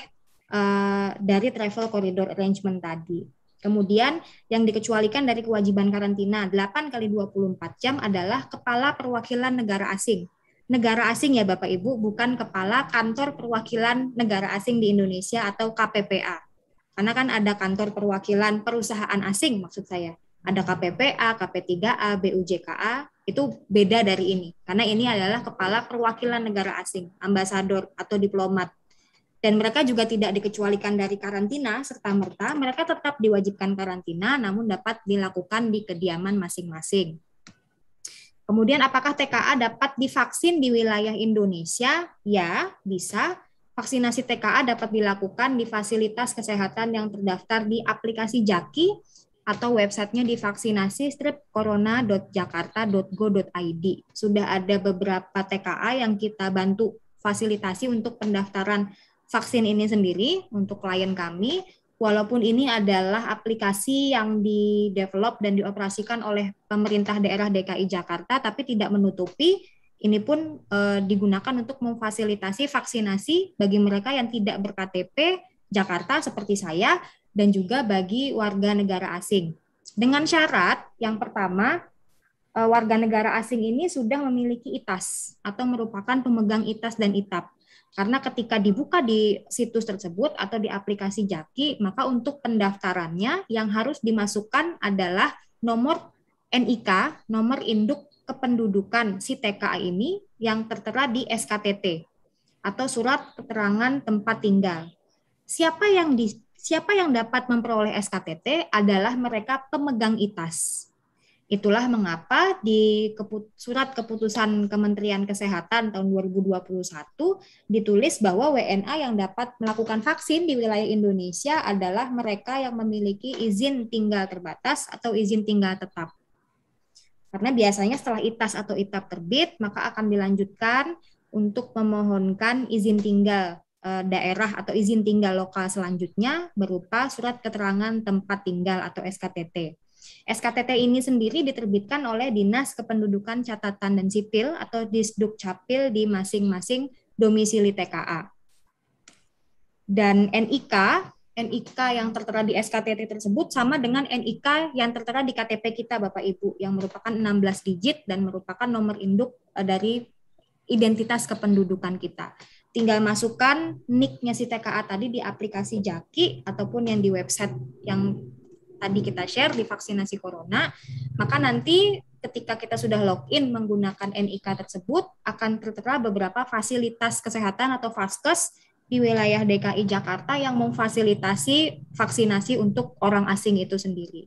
dari Travel Corridor Arrangement tadi. Kemudian yang dikecualikan dari kewajiban karantina 8 kali 24 jam adalah kepala perwakilan negara asing. Negara asing ya Bapak Ibu, bukan kepala kantor perwakilan negara asing di Indonesia atau KPPA. Karena kan ada kantor perwakilan perusahaan asing maksud saya. Ada KPPA, KP3A, BUJKA, itu beda dari ini. Karena ini adalah kepala perwakilan negara asing, ambasador atau diplomat. Dan mereka juga tidak dikecualikan dari karantina serta-merta, mereka tetap diwajibkan karantina namun dapat dilakukan di kediaman masing-masing. Kemudian apakah TKA dapat divaksin di wilayah Indonesia? Ya, bisa. Vaksinasi TKA dapat dilakukan di fasilitas kesehatan yang terdaftar di aplikasi Jaki atau websitenya di vaksinasi-corona.jakarta.go.id. Sudah ada beberapa TKA yang kita bantu fasilitasi untuk pendaftaran vaksin ini sendiri untuk klien kami. Walaupun ini adalah aplikasi yang di-develop dan dioperasikan oleh pemerintah daerah DKI Jakarta, tapi tidak menutupi, ini pun digunakan untuk memfasilitasi vaksinasi bagi mereka yang tidak ber-KTP Jakarta seperti saya, dan juga bagi warga negara asing. Dengan syarat yang pertama, warga negara asing ini sudah memiliki ITAS atau merupakan pemegang ITAS dan ITAP. Karena ketika dibuka di situs tersebut atau di aplikasi Jaki, maka untuk pendaftarannya yang harus dimasukkan adalah nomor NIK, nomor induk kependudukan si TKA ini yang tertera di SKTT atau surat keterangan tempat tinggal. Siapa yang dapat memperoleh SKTT adalah mereka pemegang ITAS. Itulah mengapa di surat keputusan Kementerian Kesehatan tahun 2021 ditulis bahwa WNA yang dapat melakukan vaksin di wilayah Indonesia adalah mereka yang memiliki izin tinggal terbatas atau izin tinggal tetap. Karena biasanya setelah ITAS atau ITAP terbit, maka akan dilanjutkan untuk memohonkan izin tinggal daerah atau izin tinggal lokal selanjutnya berupa surat keterangan tempat tinggal atau SKTT. SKTT ini sendiri diterbitkan oleh Dinas Kependudukan Catatan dan Sipil atau Disduk Capil di masing-masing domisili TKA. Dan NIK yang tertera di SKTT tersebut sama dengan NIK yang tertera di KTP kita Bapak Ibu yang merupakan 16 digit dan merupakan nomor induk dari identitas kependudukan kita. Tinggal masukkan NIK-nya si TKA tadi di aplikasi Jaki ataupun yang di website yang tadi kita share di vaksinasi corona, maka nanti ketika kita sudah login menggunakan NIK tersebut akan tertera beberapa fasilitas kesehatan atau Vaskes di wilayah DKI Jakarta yang memfasilitasi vaksinasi untuk orang asing itu sendiri.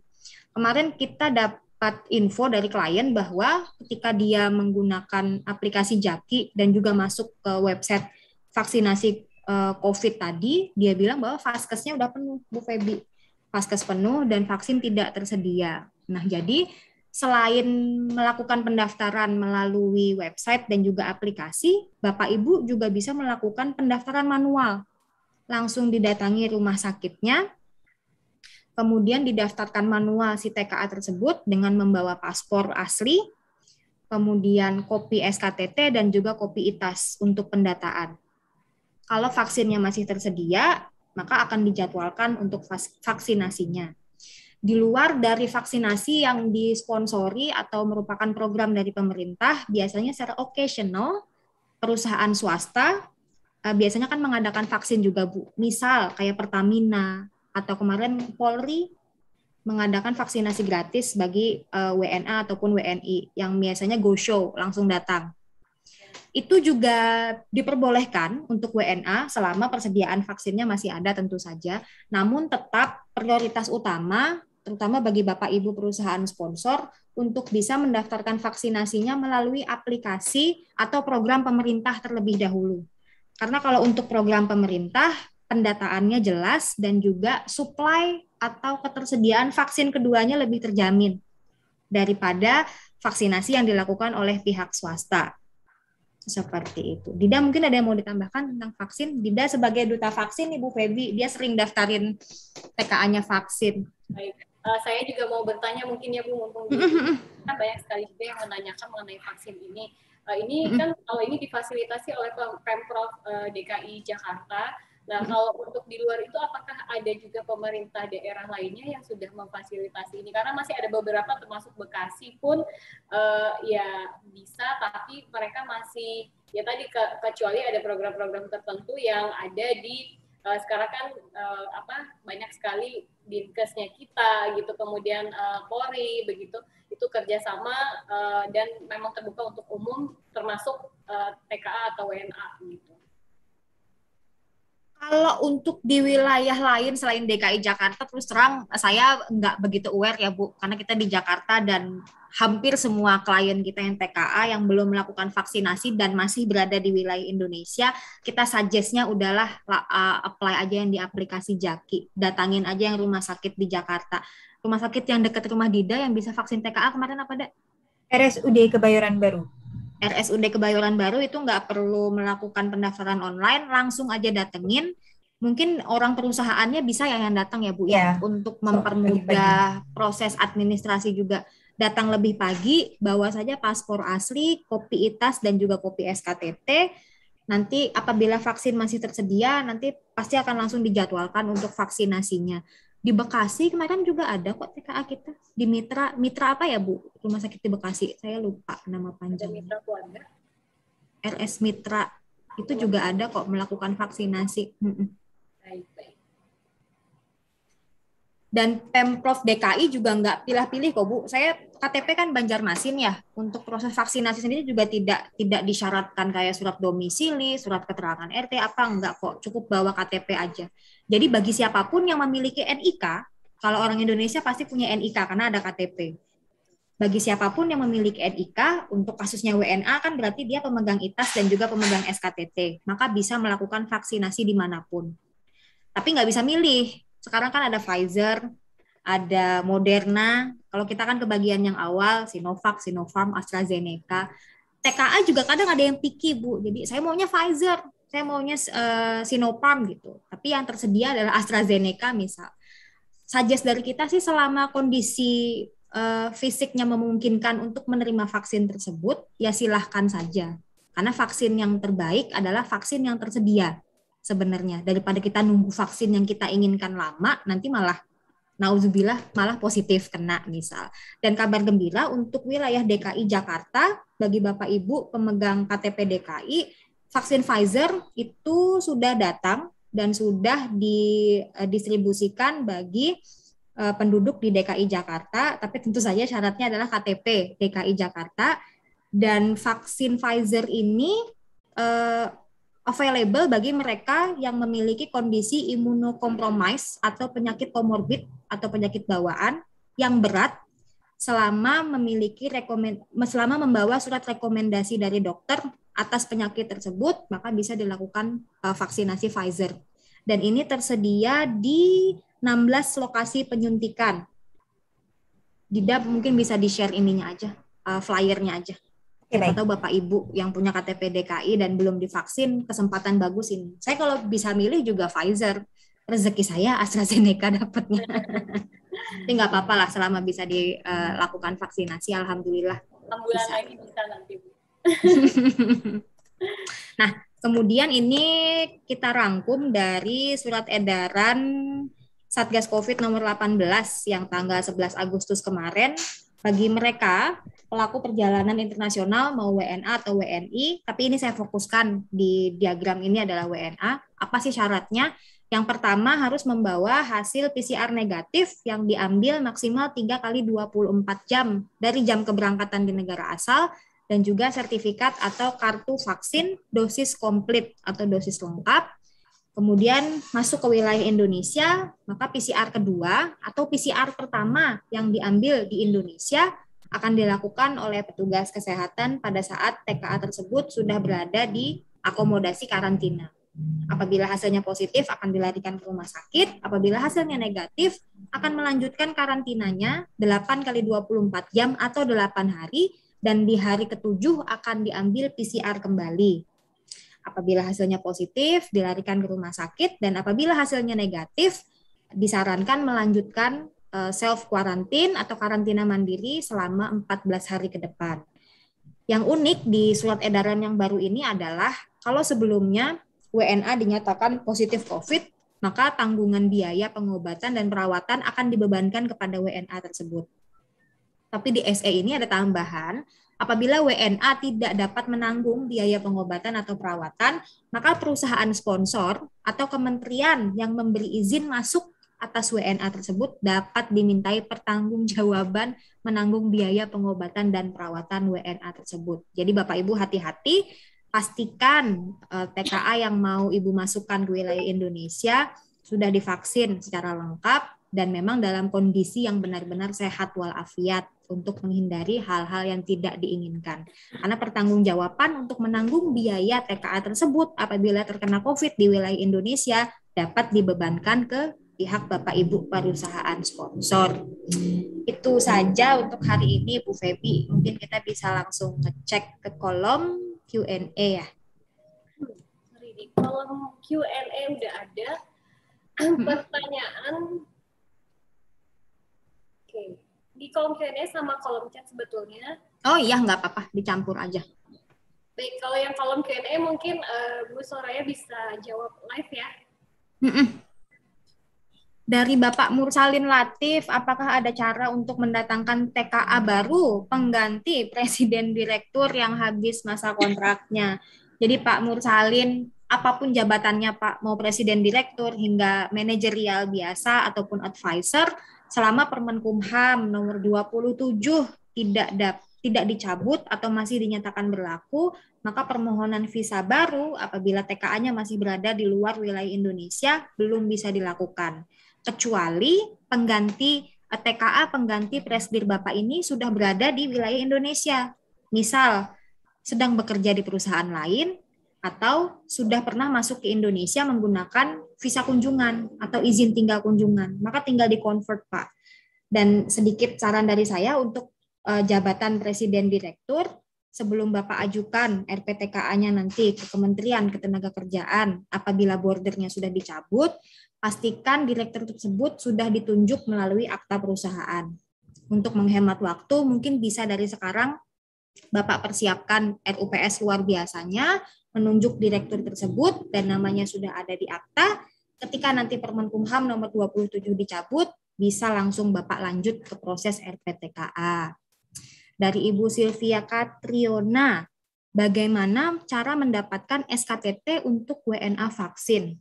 Kemarin kita dapat info dari klien bahwa ketika dia menggunakan aplikasi Jaki dan juga masuk ke website vaksinasi COVID tadi, dia bilang bahwa Vaskesnya udah penuh, Bu Febi. Vaskes penuh dan vaksin tidak tersedia. Nah, jadi selain melakukan pendaftaran melalui website dan juga aplikasi, Bapak Ibu juga bisa melakukan pendaftaran manual. Langsung didatangi rumah sakitnya, kemudian didaftarkan manual si TKA tersebut dengan membawa paspor asli, kemudian kopi SKTT dan juga kopi ITAS untuk pendataan. Kalau vaksinnya masih tersedia, maka akan dijadwalkan untuk vaksinasinya. Di luar dari vaksinasi yang disponsori atau merupakan program dari pemerintah, biasanya secara occasional, perusahaan swasta biasanya kan mengadakan vaksin juga, Bu. Misal kayak Pertamina atau kemarin Polri mengadakan vaksinasi gratis bagi WNA ataupun WNI yang biasanya go show, langsung datang. Itu juga diperbolehkan untuk WNA selama persediaan vaksinnya masih ada tentu saja. Namun tetap prioritas utama, terutama bagi Bapak Ibu perusahaan sponsor, untuk bisa mendaftarkan vaksinasinya melalui aplikasi atau program pemerintah terlebih dahulu. Karena kalau untuk program pemerintah, pendataannya jelas dan juga supply atau ketersediaan vaksin keduanya lebih terjamin daripada vaksinasi yang dilakukan oleh pihak swasta. Seperti itu. Dida mungkin ada yang mau ditambahkan tentang vaksin? Dida sebagai duta vaksin, Ibu Febi, dia sering daftarin TKA-nya vaksin. Baik. Saya juga mau bertanya mungkin ya Bu, mumpung kan banyak sekali juga yang menanyakan mengenai vaksin ini. Ini kan kalau ini difasilitasi oleh Pemprov DKI Jakarta. Nah, kalau untuk di luar itu apakah ada juga pemerintah daerah lainnya yang sudah memfasilitasi ini? Karena masih ada beberapa termasuk Bekasi pun ya bisa, tapi mereka masih ya tadi kecuali ada program-program tertentu yang ada di sekarang kan banyak sekali Dinkesnya kita gitu, kemudian Polri begitu, itu kerjasama dan memang terbuka untuk umum termasuk TKA atau WNA gitu. Kalau untuk di wilayah lain selain DKI Jakarta, terus terang saya nggak begitu aware ya Bu, karena kita di Jakarta dan hampir semua klien kita yang TKA yang belum melakukan vaksinasi dan masih berada di wilayah Indonesia, kita suggest-nya udahlah apply aja yang di aplikasi Jaki, datangin aja yang rumah sakit di Jakarta. Rumah sakit yang dekat rumah Dida yang bisa vaksin TKA kemarin apa, Dak? RSUD Kebayoran Baru. RSUD Kebayoran Baru itu nggak perlu melakukan pendaftaran online, langsung aja datengin. Mungkin orang perusahaannya bisa yang datang ya Bu ya, untuk mempermudah proses administrasi juga. Datang lebih pagi, bawa saja paspor asli, kopi ITAS dan juga kopi SKTT. Nanti apabila vaksin masih tersedia, nanti pasti akan langsung dijadwalkan untuk vaksinasinya. Di Bekasi kemarin juga ada kok TKA kita. Di Mitra apa ya Bu? Rumah sakit di Bekasi. Saya lupa nama Ada panjangnya. mitra keluarga. RS Mitra. Itu juga ada kok melakukan vaksinasi. Baik. Dan Pemprov DKI juga nggak pilih-pilih kok Bu. Saya KTP kan Banjarmasin ya. Untuk proses vaksinasi sendiri juga tidak disyaratkan kayak surat domisili, surat keterangan RT apa enggak kok. Cukup bawa KTP aja. Jadi bagi siapapun yang memiliki NIK, kalau orang Indonesia pasti punya NIK karena ada KTP. Bagi siapapun yang memiliki NIK, untuk kasusnya WNA kan berarti dia pemegang ITAS dan juga pemegang SKTT. Maka bisa melakukan vaksinasi dimanapun. Tapi nggak bisa milih. Sekarang kan ada Pfizer, ada Moderna. Kalau kita kan kebagian yang awal, Sinovac, Sinopharm, AstraZeneca. TKA juga kadang ada yang picky, Bu. Jadi saya maunya Pfizer, saya maunya Sinopharm gitu. Tapi yang tersedia adalah AstraZeneca misal. Suggest dari kita sih selama kondisi fisiknya memungkinkan untuk menerima vaksin tersebut, ya silahkan saja. Karena vaksin yang terbaik adalah vaksin yang tersedia. Sebenarnya daripada kita nunggu vaksin yang kita inginkan lama, nanti malah nauzubillah malah positif kena misal. Dan kabar gembira untuk wilayah DKI Jakarta bagi Bapak Ibu pemegang KTP DKI, vaksin Pfizer itu sudah datang dan sudah didistribusikan bagi penduduk di DKI Jakarta, tapi tentu saja syaratnya adalah KTP DKI Jakarta. Dan vaksin Pfizer ini available bagi mereka yang memiliki kondisi imunokompromis atau penyakit komorbid atau penyakit bawaan yang berat selama membawa surat rekomendasi dari dokter atas penyakit tersebut, maka bisa dilakukan vaksinasi Pfizer. Dan ini tersedia di 16 lokasi penyuntikan. Dida mungkin bisa di-share ininya aja, flyernya aja. Atau Bapak Ibu yang punya KTP DKI dan belum divaksin, kesempatan bagus ini. Saya kalau bisa milih juga Pfizer. Rezeki saya AstraZeneca dapatnya. Tapi nggak apa-apa lah selama bisa dilakukan vaksinasi, alhamdulillah. 6 bulan lagi bisa nanti, Bu. Nah, kemudian ini kita rangkum dari surat edaran Satgas Covid nomor 18 yang tanggal 11 Agustus kemarin. Bagi mereka pelaku perjalanan internasional mau WNA atau WNI, tapi ini saya fokuskan di diagram ini adalah WNA. Apa sih syaratnya? Yang pertama harus membawa hasil PCR negatif yang diambil maksimal 3 kali 24 jam dari jam keberangkatan di negara asal, dan juga sertifikat atau kartu vaksin dosis komplit atau dosis lengkap. Kemudian masuk ke wilayah Indonesia, maka PCR kedua atau PCR pertama yang diambil di Indonesia akan dilakukan oleh petugas kesehatan pada saat TKA tersebut sudah berada di akomodasi karantina. Apabila hasilnya positif akan dilarikan ke rumah sakit, apabila hasilnya negatif akan melanjutkan karantinanya 8 kali 24 jam atau 8 hari, dan di hari ke-7 akan diambil PCR kembali. Apabila hasilnya positif, dilarikan ke rumah sakit, dan apabila hasilnya negatif, disarankan melanjutkan self-quarantine atau karantina mandiri selama 14 hari ke depan. Yang unik di surat edaran yang baru ini adalah, kalau sebelumnya WNA dinyatakan positif COVID, maka tanggungan biaya pengobatan dan perawatan akan dibebankan kepada WNA tersebut. Tapi di SE ini ada tambahan, apabila WNA tidak dapat menanggung biaya pengobatan atau perawatan, maka perusahaan sponsor atau kementerian yang memberi izin masuk atas WNA tersebut dapat dimintai pertanggungjawaban menanggung biaya pengobatan dan perawatan WNA tersebut. Jadi Bapak Ibu hati-hati, pastikan TKA yang mau Ibu masukkan ke wilayah Indonesia sudah divaksin secara lengkap dan memang dalam kondisi yang benar-benar sehat walafiat, untuk menghindari hal-hal yang tidak diinginkan. Karena pertanggungjawaban untuk menanggung biaya TKA tersebut apabila terkena COVID di wilayah Indonesia dapat dibebankan ke pihak Bapak Ibu perusahaan sponsor. Itu saja untuk hari ini Bu Feby. Mungkin kita bisa langsung ngecek ke kolom Q&A ya. Di kolom Q&A udah ada pertanyaan. Oke. Di kolom Q&A sama kolom chat sebetulnya. Oh iya, nggak apa-apa, dicampur aja. Baik, kalau yang kolom Q&A mungkin Bu Soraya bisa jawab live ya. Dari Bapak Mursalin Latif, apakah ada cara untuk mendatangkan TKA baru pengganti Presiden Direktur yang habis masa kontraknya? Jadi Pak Mursalin, apapun jabatannya Pak, mau Presiden Direktur hingga manajerial biasa ataupun advisor, selama Permenkumham nomor 27 tidak dicabut atau masih dinyatakan berlaku, maka permohonan visa baru apabila TKA-nya masih berada di luar wilayah Indonesia belum bisa dilakukan. Kecuali TKA pengganti Presdir Bapak ini sudah berada di wilayah Indonesia. Misal, sedang bekerja di perusahaan lain, atau sudah pernah masuk ke Indonesia menggunakan visa kunjungan atau izin tinggal kunjungan. Maka tinggal di-convert, Pak. Dan sedikit saran dari saya untuk jabatan Presiden Direktur, sebelum Bapak ajukan RPTKA-nya nanti ke Kementerian Ketenagakerjaan, apabila bordernya sudah dicabut, pastikan direktur tersebut sudah ditunjuk melalui akta perusahaan. Untuk menghemat waktu, mungkin bisa dari sekarang Bapak persiapkan RUPS luar biasanya, menunjuk direktur tersebut, dan namanya sudah ada di akta. Ketika nanti Permenkumham nomor 27 dicabut, bisa langsung Bapak lanjut ke proses RPTKA. Dari Ibu Sylvia Katriona, bagaimana cara mendapatkan SKTT untuk WNA vaksin?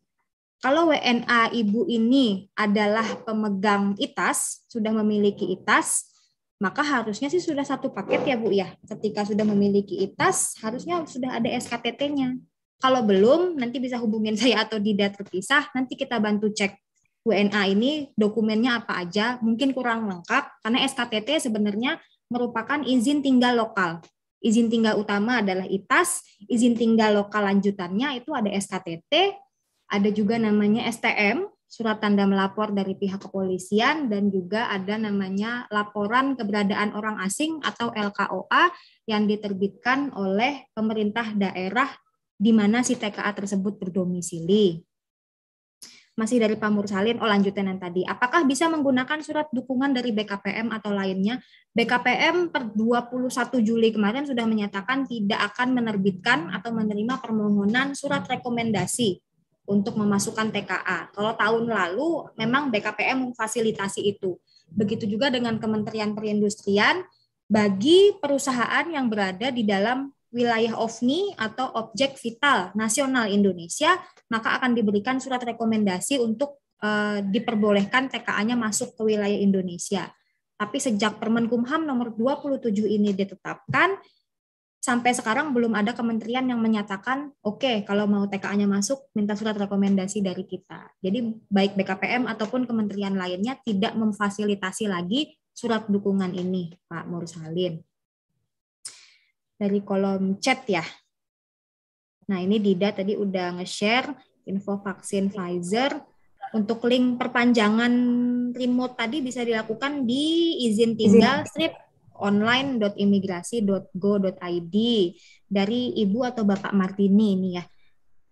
Kalau WNA Ibu ini adalah pemegang ITAS, sudah memiliki ITAS, maka harusnya sih sudah satu paket ya Bu ya. Ketika sudah memiliki ITAS, harusnya sudah ada SKTT-nya. Kalau belum, nanti bisa hubungin saya atau Dida terpisah, nanti kita bantu cek WNA ini dokumennya apa aja, mungkin kurang lengkap, karena SKTT sebenarnya merupakan izin tinggal lokal. Izin tinggal utama adalah ITAS, izin tinggal lokal lanjutannya itu ada SKTT, ada juga namanya STM, surat tanda melapor dari pihak kepolisian, dan juga ada namanya laporan keberadaan orang asing atau LKOA yang diterbitkan oleh pemerintah daerah di mana si TKA tersebut berdomisili. Masih dari Pak Mursalin, lanjutan yang tadi. Apakah bisa menggunakan surat dukungan dari BKPM atau lainnya? BKPM per 21 Juli kemarin sudah menyatakan tidak akan menerbitkan atau menerima permohonan surat rekomendasi untuk memasukkan TKA. Kalau tahun lalu memang BKPM memfasilitasi itu. Begitu juga dengan Kementerian Perindustrian bagi perusahaan yang berada di dalam wilayah OVNI atau objek vital nasional Indonesia, maka akan diberikan surat rekomendasi untuk diperbolehkan TKA-nya masuk ke wilayah Indonesia. Tapi sejak Permenkumham nomor 27 ini ditetapkan, sampai sekarang belum ada kementerian yang menyatakan, oke, kalau mau TKA-nya masuk, minta surat rekomendasi dari kita. Jadi baik BKPM ataupun kementerian lainnya tidak memfasilitasi lagi surat dukungan ini, Pak Mursalin. Dari kolom chat ya. Nah, ini Dida tadi udah nge-share info vaksin Pfizer. Untuk link perpanjangan remote tadi bisa dilakukan di izin tinggal strip online.imigrasi.go.id dari Ibu atau Bapak Martini ini ya.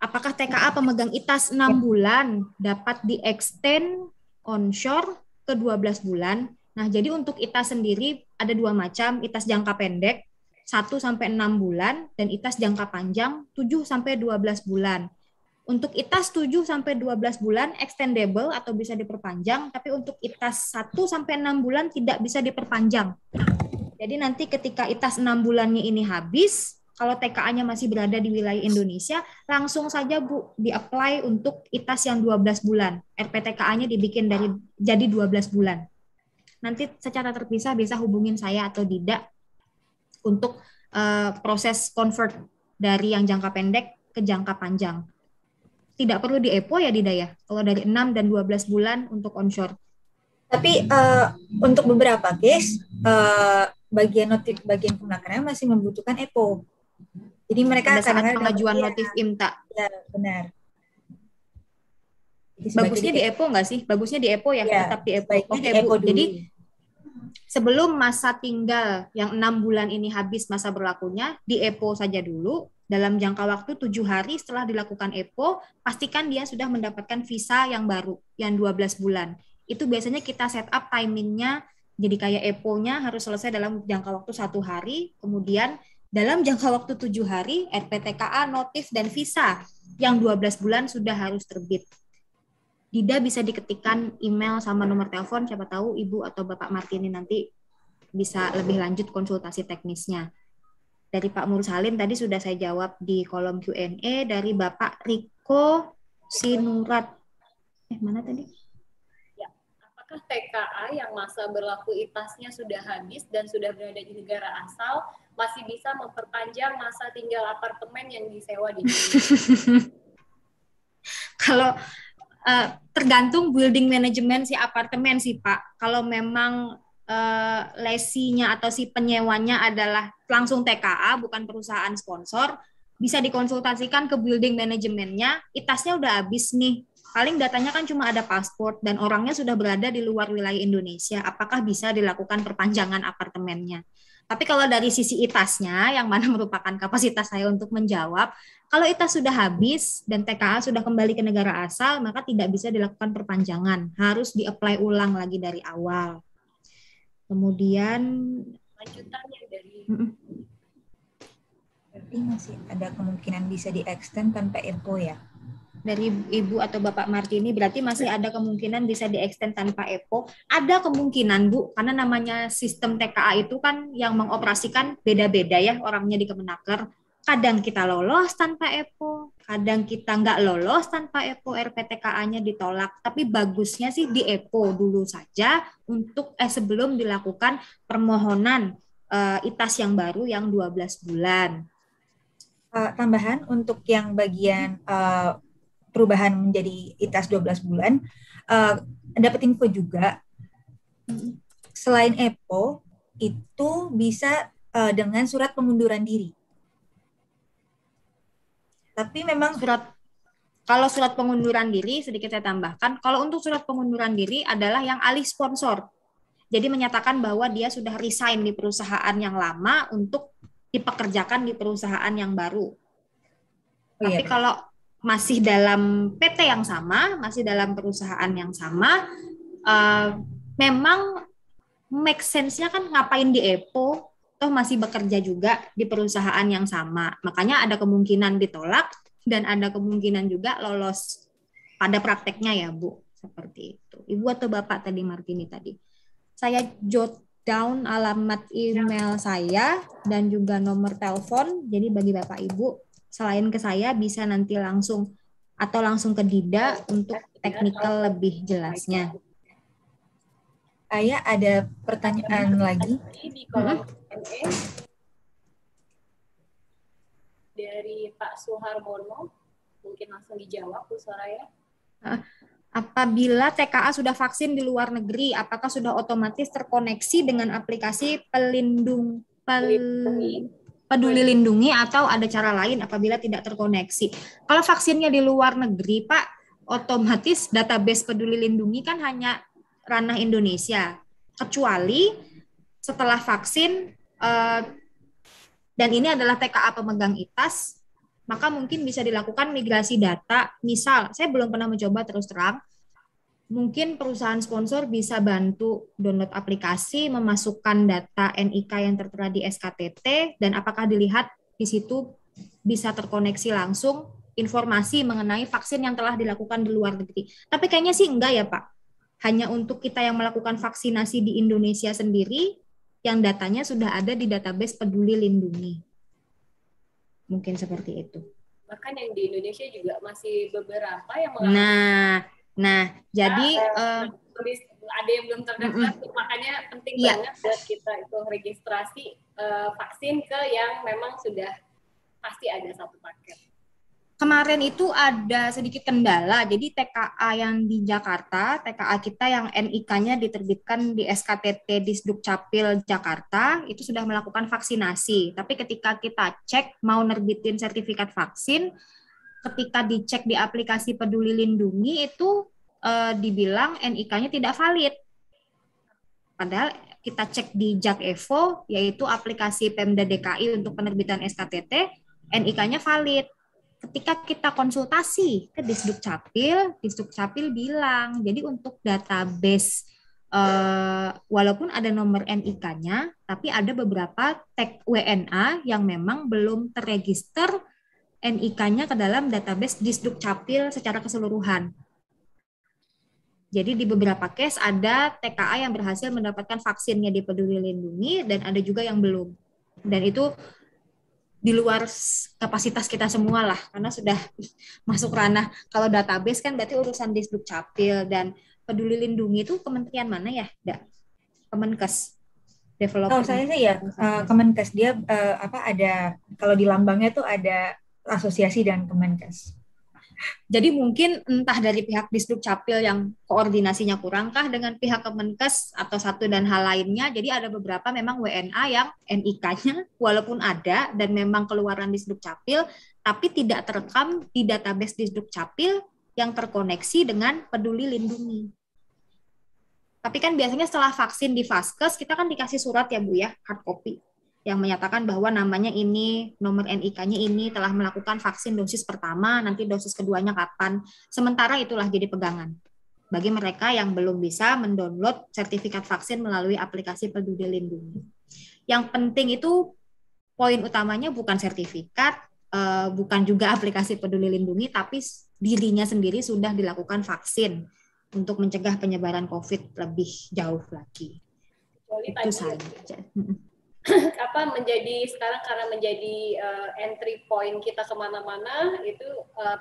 Apakah TKA pemegang ITAS 6 bulan dapat di-extend onshore ke 12 bulan? Nah, jadi untuk ITAS sendiri ada dua macam, ITAS jangka pendek 1-6 bulan dan ITAS jangka panjang 7-12 bulan. Untuk ITAS 7-12 bulan extendable atau bisa diperpanjang, tapi untuk ITAS 1-6 bulan tidak bisa diperpanjang. Jadi nanti ketika ITAS 6 bulannya ini habis, kalau TKA-nya masih berada di wilayah Indonesia, langsung saja Bu di-apply untuk ITAS yang 12 bulan. RPTKA-nya dibikin jadi 12 bulan. Nanti secara terpisah bisa hubungin saya atau Dida untuk proses convert dari yang jangka pendek ke jangka panjang. Tidak perlu di EPO ya Dida ya, kalau dari 6 dan 12 bulan untuk onshore. Tapi untuk beberapa case, bagian penakannya masih membutuhkan EPO. Jadi mereka pada saat pengajuan notif IMTA. Ya, benar. Bagusnya di EPO nggak sih? Bagusnya di EPO ya, tetap di EPO. Oke, Bu. Jadi sebelum masa tinggal yang 6 bulan ini habis masa berlakunya, di EPO saja dulu. Dalam jangka waktu 7 hari setelah dilakukan EPO, pastikan dia sudah mendapatkan visa yang baru, yang 12 bulan. Itu biasanya kita set up timingnya, jadi kayak EPO-nya harus selesai dalam jangka waktu 1 hari, kemudian dalam jangka waktu 7 hari, RPTKA, notif, dan visa yang 12 bulan sudah harus terbit. Dida bisa diketikkan email sama nomor telepon, siapa tahu Ibu atau Bapak Martini nanti bisa lebih lanjut konsultasi teknisnya. Dari Pak Mursalin tadi sudah saya jawab di kolom Q&A. Dari Bapak Riko Sinurat. Mana tadi? Ya. Apakah TKA yang masa berlaku ITAS-nya sudah habis dan sudah berada di negara asal masih bisa memperpanjang masa tinggal apartemen yang disewa di Indonesia? Kalau tergantung building management si apartemen sih Pak. Kalau memang lesinya atau si penyewanya adalah langsung TKA bukan perusahaan sponsor, bisa dikonsultasikan ke building manajemennya. ITAS-nya udah habis nih, paling datanya kan cuma ada paspor dan orangnya sudah berada di luar wilayah Indonesia, apakah bisa dilakukan perpanjangan apartemennya? Tapi kalau dari sisi ITAS-nya, yang mana merupakan kapasitas saya untuk menjawab, kalau ITAS sudah habis dan TKA sudah kembali ke negara asal, maka tidak bisa dilakukan perpanjangan, harus di-apply ulang lagi dari awal. Kemudian lanjutannya dari berarti masih ada kemungkinan bisa di-extend tanpa EPO ya? Dari Ibu atau Bapak Martini berarti masih ada kemungkinan bisa di-extend tanpa EPO. Ada kemungkinan Bu, karena namanya sistem TKA itu kan yang mengoperasikan beda-beda ya orangnya di Kemenaker. Kadang kita lolos tanpa EPO, kadang kita nggak lolos tanpa EPO, RPTKA-nya ditolak. Tapi bagusnya sih di EPO dulu saja untuk sebelum dilakukan permohonan ITAS yang baru yang 12 bulan. Tambahan untuk yang bagian perubahan menjadi ITAS 12 bulan, dapat info juga, selain EPO, itu bisa dengan surat pengunduran diri. Tapi memang kalau surat pengunduran diri, sedikit saya tambahkan, kalau untuk surat pengunduran diri adalah yang alih sponsor. Jadi menyatakan bahwa dia sudah resign di perusahaan yang lama untuk dipekerjakan di perusahaan yang baru. Tapi kalau masih dalam PT yang sama, masih dalam perusahaan yang sama, memang make sense-nya kan ngapain di EPO, toh masih bekerja juga di perusahaan yang sama. Makanya ada kemungkinan ditolak dan ada kemungkinan juga lolos pada prakteknya ya Bu. Seperti itu. Ibu atau Bapak tadi Martini tadi. Saya jot down alamat email saya dan juga nomor telepon. Jadi bagi Bapak Ibu, selain ke saya bisa nanti langsung atau langsung ke Dida untuk teknikal lebih jelasnya. Saya ada pertanyaan lagi di kolom Q&A dari Pak Suharmono, mungkin langsung dijawab Bu Soraya. Apabila TKA sudah vaksin di luar negeri, apakah sudah otomatis terkoneksi dengan aplikasi Peduli Lindungi atau ada cara lain apabila tidak terkoneksi? Kalau vaksinnya di luar negeri, Pak, otomatis database Peduli Lindungi kan hanya ranah Indonesia, kecuali setelah vaksin dan ini adalah TKA pemegang ITAS, maka mungkin bisa dilakukan migrasi data. Misal, saya belum pernah mencoba terus terang, mungkin perusahaan sponsor bisa bantu download aplikasi, memasukkan data NIK yang tertera di SKTT, dan apakah dilihat di situ bisa terkoneksi langsung informasi mengenai vaksin yang telah dilakukan di luar negeri. Tapi kayaknya sih enggak ya Pak. Hanya untuk kita yang melakukan vaksinasi di Indonesia sendiri, yang datanya sudah ada di database Peduli Lindungi. Mungkin seperti itu. Bahkan yang di Indonesia juga masih beberapa yang mengalami. Nah, jadi ada yang belum terdaftar, makanya penting banget buat kita itu registrasi vaksin ke yang memang sudah pasti ada satu paket. Kemarin itu ada sedikit kendala, jadi TKA yang di Jakarta, TKA kita yang NIK-nya diterbitkan di SKTT Disdukcapil Jakarta, itu sudah melakukan vaksinasi. Tapi ketika kita cek mau nerbitin sertifikat vaksin, ketika dicek di aplikasi Peduli Lindungi itu dibilang NIK-nya tidak valid. Padahal kita cek di JAK-EVO, yaitu aplikasi Pemda DKI untuk penerbitan SKTT, NIK-nya valid. Ketika kita konsultasi ke Disdukcapil bilang, jadi untuk database, walaupun ada nomor NIK-nya, tapi ada beberapa tag WNA yang memang belum terregister NIK-nya ke dalam database Disdukcapil secara keseluruhan. Jadi di beberapa case ada TKA yang berhasil mendapatkan vaksinnya di Peduli Lindungi dan ada juga yang belum. Dan itu di luar kapasitas kita semua lah, karena sudah masuk ranah, kalau database kan berarti urusan Disduk Capil, dan Peduli Lindungi itu kementerian mana ya? Kemenkes. Oh, saya sih ya Kemenkes, dia ada, kalau di lambangnya tuh ada asosiasi dengan Kemenkes. Jadi mungkin entah dari pihak Disduk Capil yang koordinasinya kurangkah dengan pihak Kemenkes atau satu dan hal lainnya. Jadi ada beberapa memang WNA yang NIK-nya walaupun ada dan memang keluaran Disduk Capil, tapi tidak terekam di database Disduk Capil yang terkoneksi dengan Peduli Lindungi. Tapi kan biasanya setelah vaksin di Vaskes, kita kan dikasih surat ya Bu ya, hard copy, yang menyatakan bahwa namanya ini, nomor NIK-nya ini, telah melakukan vaksin dosis pertama, nanti dosis keduanya kapan. Sementara itulah jadi pegangan bagi mereka yang belum bisa mendownload sertifikat vaksin melalui aplikasi Peduli Lindungi. Yang penting itu poin utamanya bukan sertifikat, bukan juga aplikasi Peduli Lindungi, tapi dirinya sendiri sudah dilakukan vaksin untuk mencegah penyebaran COVID lebih jauh lagi. Itu saja. Sekarang karena menjadi entry point kita kemana-mana, itu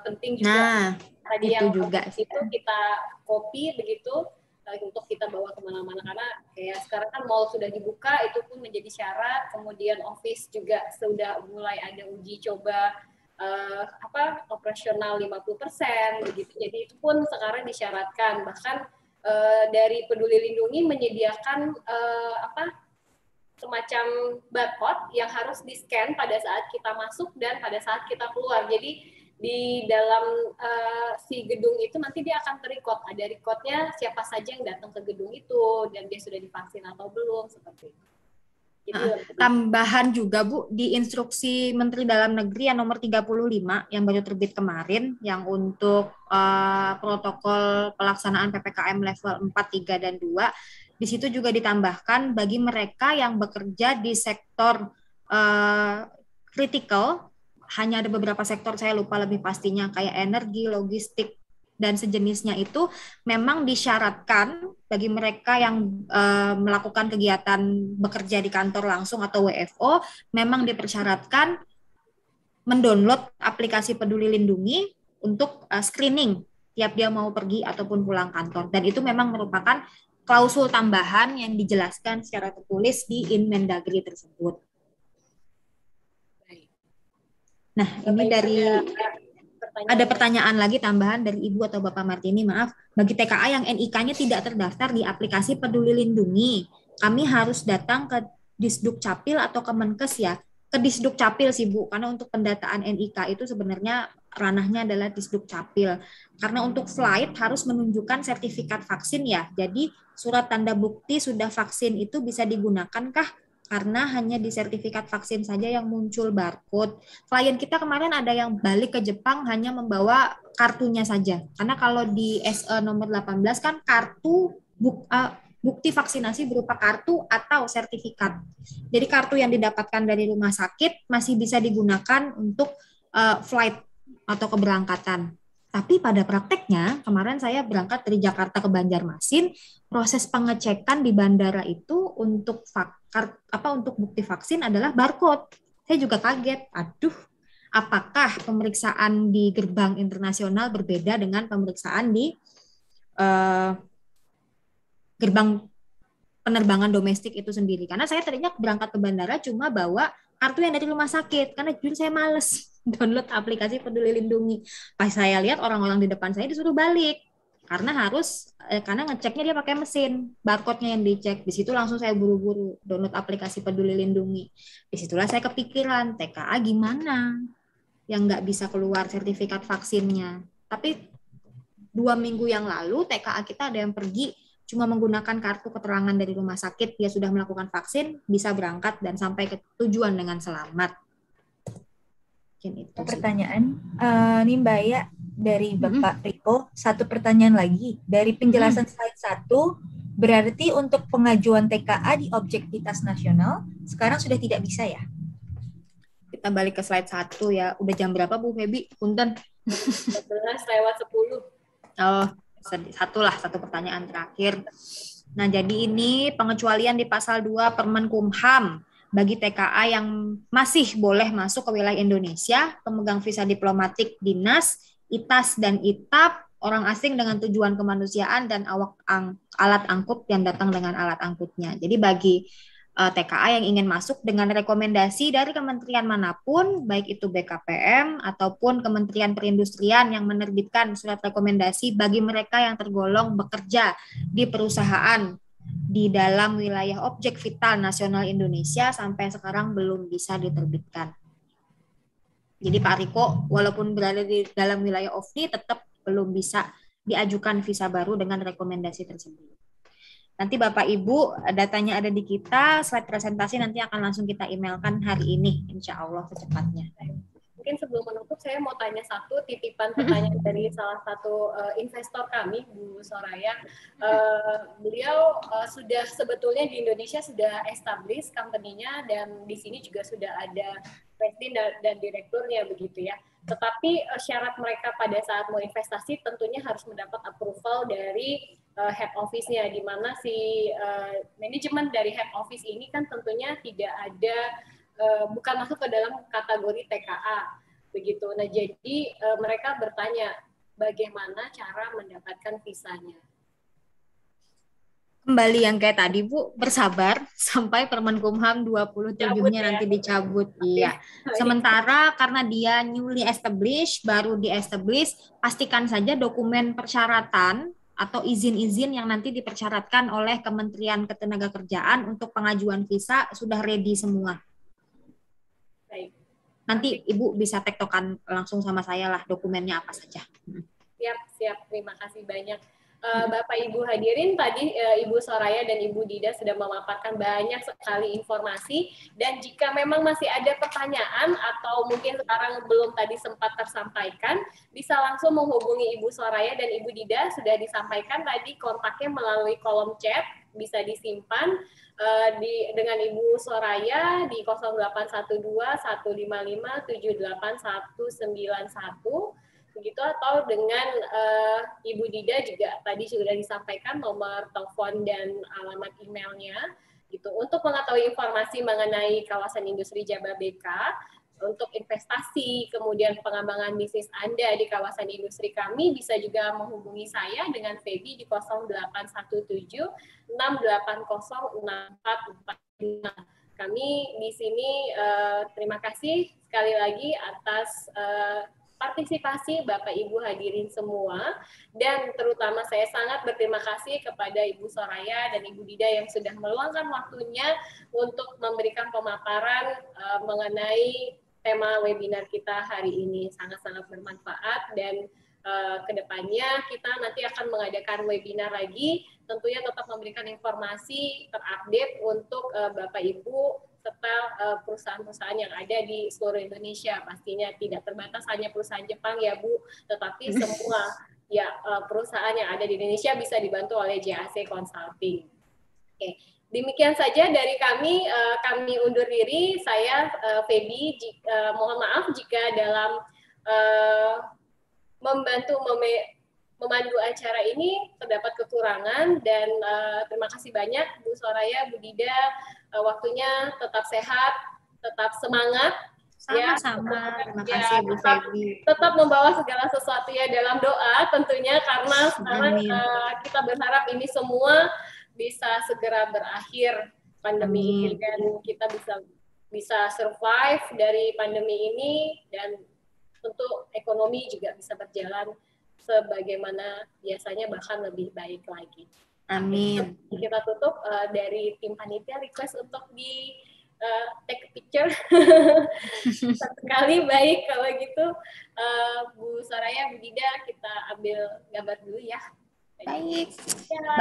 penting juga. Tadi yang juga itu kita copy begitu untuk kita bawa kemana-mana, karena kayak sekarang kan mall sudah dibuka, itu pun menjadi syarat. Kemudian office juga sudah mulai ada uji coba operasional 50% begitu. Jadi itu pun sekarang disyaratkan. Bahkan dari Peduli Lindungi menyediakan semacam barcode yang harus di-scan pada saat kita masuk dan pada saat kita keluar. Jadi di dalam si gedung itu nanti dia akan ter-record. Ada record-nya siapa saja yang datang ke gedung itu dan dia sudah divaksin atau belum, seperti itu. Tambahan juga Bu, di instruksi Menteri Dalam Negeri yang nomor 35 yang baru terbit kemarin, yang untuk protokol pelaksanaan PPKM level 4, 3, dan 2, di situ juga ditambahkan bagi mereka yang bekerja di sektor kritikal, hanya ada beberapa sektor, saya lupa lebih pastinya, kayak energi, logistik, dan sejenisnya, itu memang disyaratkan bagi mereka yang melakukan kegiatan bekerja di kantor langsung atau WFO, memang dipersyaratkan mendownload aplikasi Peduli Lindungi untuk screening tiap dia mau pergi ataupun pulang kantor. Dan itu memang merupakan klausul tambahan yang dijelaskan secara tertulis di Inmendagri tersebut. Nah, ini dari... Ada pertanyaan lagi tambahan dari Ibu atau Bapak Martini, maaf. Bagi TKA yang NIK-nya tidak terdaftar di aplikasi Peduli Lindungi, kami harus datang ke Disduk Capil atau Kemenkes ya? Ke Disduk Capil sih Bu, karena untuk pendataan NIK itu sebenarnya ranahnya adalah Disduk Capil. Karena untuk flight harus menunjukkan sertifikat vaksin ya, jadi surat tanda bukti sudah vaksin itu bisa digunakan karena hanya di sertifikat vaksin saja yang muncul barcode. Klien kita kemarin ada yang balik ke Jepang hanya membawa kartunya saja. Karena kalau di SE nomor 18 kan kartu bukti vaksinasi berupa kartu atau sertifikat. Jadi kartu yang didapatkan dari rumah sakit masih bisa digunakan untuk flight atau keberangkatan. Tapi pada prakteknya, kemarin saya berangkat dari Jakarta ke Banjarmasin, proses pengecekan di bandara itu untuk untuk bukti vaksin adalah barcode. Saya juga kaget, aduh, apakah pemeriksaan di gerbang internasional berbeda dengan pemeriksaan di gerbang penerbangan domestik itu sendiri? Karena saya tadinya berangkat ke bandara cuma bawa kartu yang dari rumah sakit, karena jujur saya males download aplikasi Peduli Lindungi. Pas saya lihat orang-orang di depan saya disuruh balik, karena karena ngeceknya dia pakai mesin, barcode-nya yang dicek. Di situ langsung saya buru-buru download aplikasi Peduli Lindungi. Disitulah saya kepikiran, TKA gimana yang nggak bisa keluar sertifikat vaksinnya. Tapi 2 minggu yang lalu TKA kita ada yang pergi cuma menggunakan kartu keterangan dari rumah sakit, dia sudah melakukan vaksin, bisa berangkat dan sampai ke tujuan dengan selamat. Mungkin itu pertanyaan nih Mbak ya, dari Bapak Riko, satu pertanyaan lagi. Dari penjelasan slide 1, berarti untuk pengajuan TKA di objektivitas nasional sekarang sudah tidak bisa ya? Kita balik ke slide 1 ya. Udah jam berapa Bu Febi? Punten. 11:10. Oh, satu pertanyaan terakhir. Nah, jadi ini pengecualian di pasal 2 Permen-Kumham bagi TKA yang masih boleh masuk ke wilayah Indonesia, pemegang visa diplomatik dinas, ITAS dan ITAP, orang asing dengan tujuan kemanusiaan, dan alat angkut yang datang dengan alat angkutnya. Jadi bagi TKA yang ingin masuk dengan rekomendasi dari kementerian manapun, baik itu BKPM ataupun Kementerian Perindustrian yang menerbitkan surat rekomendasi bagi mereka yang tergolong bekerja di perusahaan di dalam wilayah objek vital nasional Indonesia, sampai sekarang belum bisa diterbitkan. Jadi Pak Riko walaupun berada di dalam wilayah OVNI tetap belum bisa diajukan visa baru dengan rekomendasi tersebut. Nanti Bapak Ibu datanya ada di kita, slide presentasi nanti akan langsung kita emailkan hari ini, insya Allah secepatnya. Mungkin sebelum menutup saya mau tanya satu titipan pertanyaan dari salah satu investor kami, Bu Soraya. Beliau sudah sebetulnya di Indonesia sudah establish company-nya dan di sini juga sudah ada presiden dan direkturnya begitu ya. Tetapi syarat mereka pada saat mau investasi tentunya harus mendapat approval dari head office-nya, di mana si manajemen dari head office ini kan tentunya tidak ada bukan masuk ke dalam kategori TKA begitu. Nah, jadi mereka bertanya bagaimana cara mendapatkan visanya. Kembali yang kayak tadi Bu, bersabar sampai Permen-Kumham 27-nya nanti dicabut. Iya. Sementara karena dia newly established, baru di-establish, pastikan saja dokumen persyaratan atau izin-izin yang nanti dipersyaratkan oleh Kementerian Ketenagakerjaan untuk pengajuan visa sudah ready semua. Baik. Nanti Ibu bisa tektokan langsung sama saya lah dokumennya apa saja. Siap. Terima kasih banyak. Bapak Ibu hadirin, tadi Ibu Soraya dan Ibu Dida sudah memaparkan banyak sekali informasi, dan jika memang masih ada pertanyaan atau mungkin sekarang belum tadi sempat tersampaikan, bisa langsung menghubungi Ibu Soraya dan Ibu Dida. Sudah disampaikan tadi kontaknya melalui kolom chat, bisa disimpan dengan Ibu Soraya di 0812 155 78191 begitu, atau dengan Ibu Dida juga tadi sudah disampaikan nomor telepon dan alamat emailnya gitu, untuk mengetahui informasi mengenai kawasan industri Jababeka untuk investasi kemudian pengembangan bisnis Anda di kawasan industri kami. Bisa juga menghubungi saya dengan Feby di 0817 680 6445. Kami di sini terima kasih sekali lagi atas partisipasi Bapak Ibu hadirin semua, dan terutama saya sangat berterima kasih kepada Ibu Soraya dan Ibu Dida yang sudah meluangkan waktunya untuk memberikan pemaparan mengenai tema webinar kita hari ini. Sangat-sangat bermanfaat, dan kedepannya kita nanti akan mengadakan webinar lagi, tentunya tetap memberikan informasi terupdate untuk Bapak Ibu serta perusahaan-perusahaan yang ada di seluruh Indonesia. Pastinya tidak terbatas hanya perusahaan Jepang ya Bu, tetapi semua ya perusahaan yang ada di Indonesia bisa dibantu oleh JAC Consulting. Oke, demikian saja dari kami. Kami undur diri. Saya Feby. Mohon maaf jika dalam memandu acara ini terdapat kekurangan, dan terima kasih banyak Bu Soraya, Bu Dida, waktunya. Tetap sehat, tetap semangat. Sama-sama. Terima kasih Bu Feby. Tetap membawa segala sesuatu ya dalam doa tentunya, karena sekarang kita berharap ini semua bisa segera berakhir pandemi ini, dan kita bisa survive dari pandemi ini, dan tentu ekonomi juga bisa berjalan sebagaimana biasanya, bahkan lebih baik lagi. Amin. Kita tutup dari tim panitia request untuk di take a picture. Satu kali, baik kalau gitu. Bu Soraya, Bu Dida, kita ambil gambar dulu ya. Baik.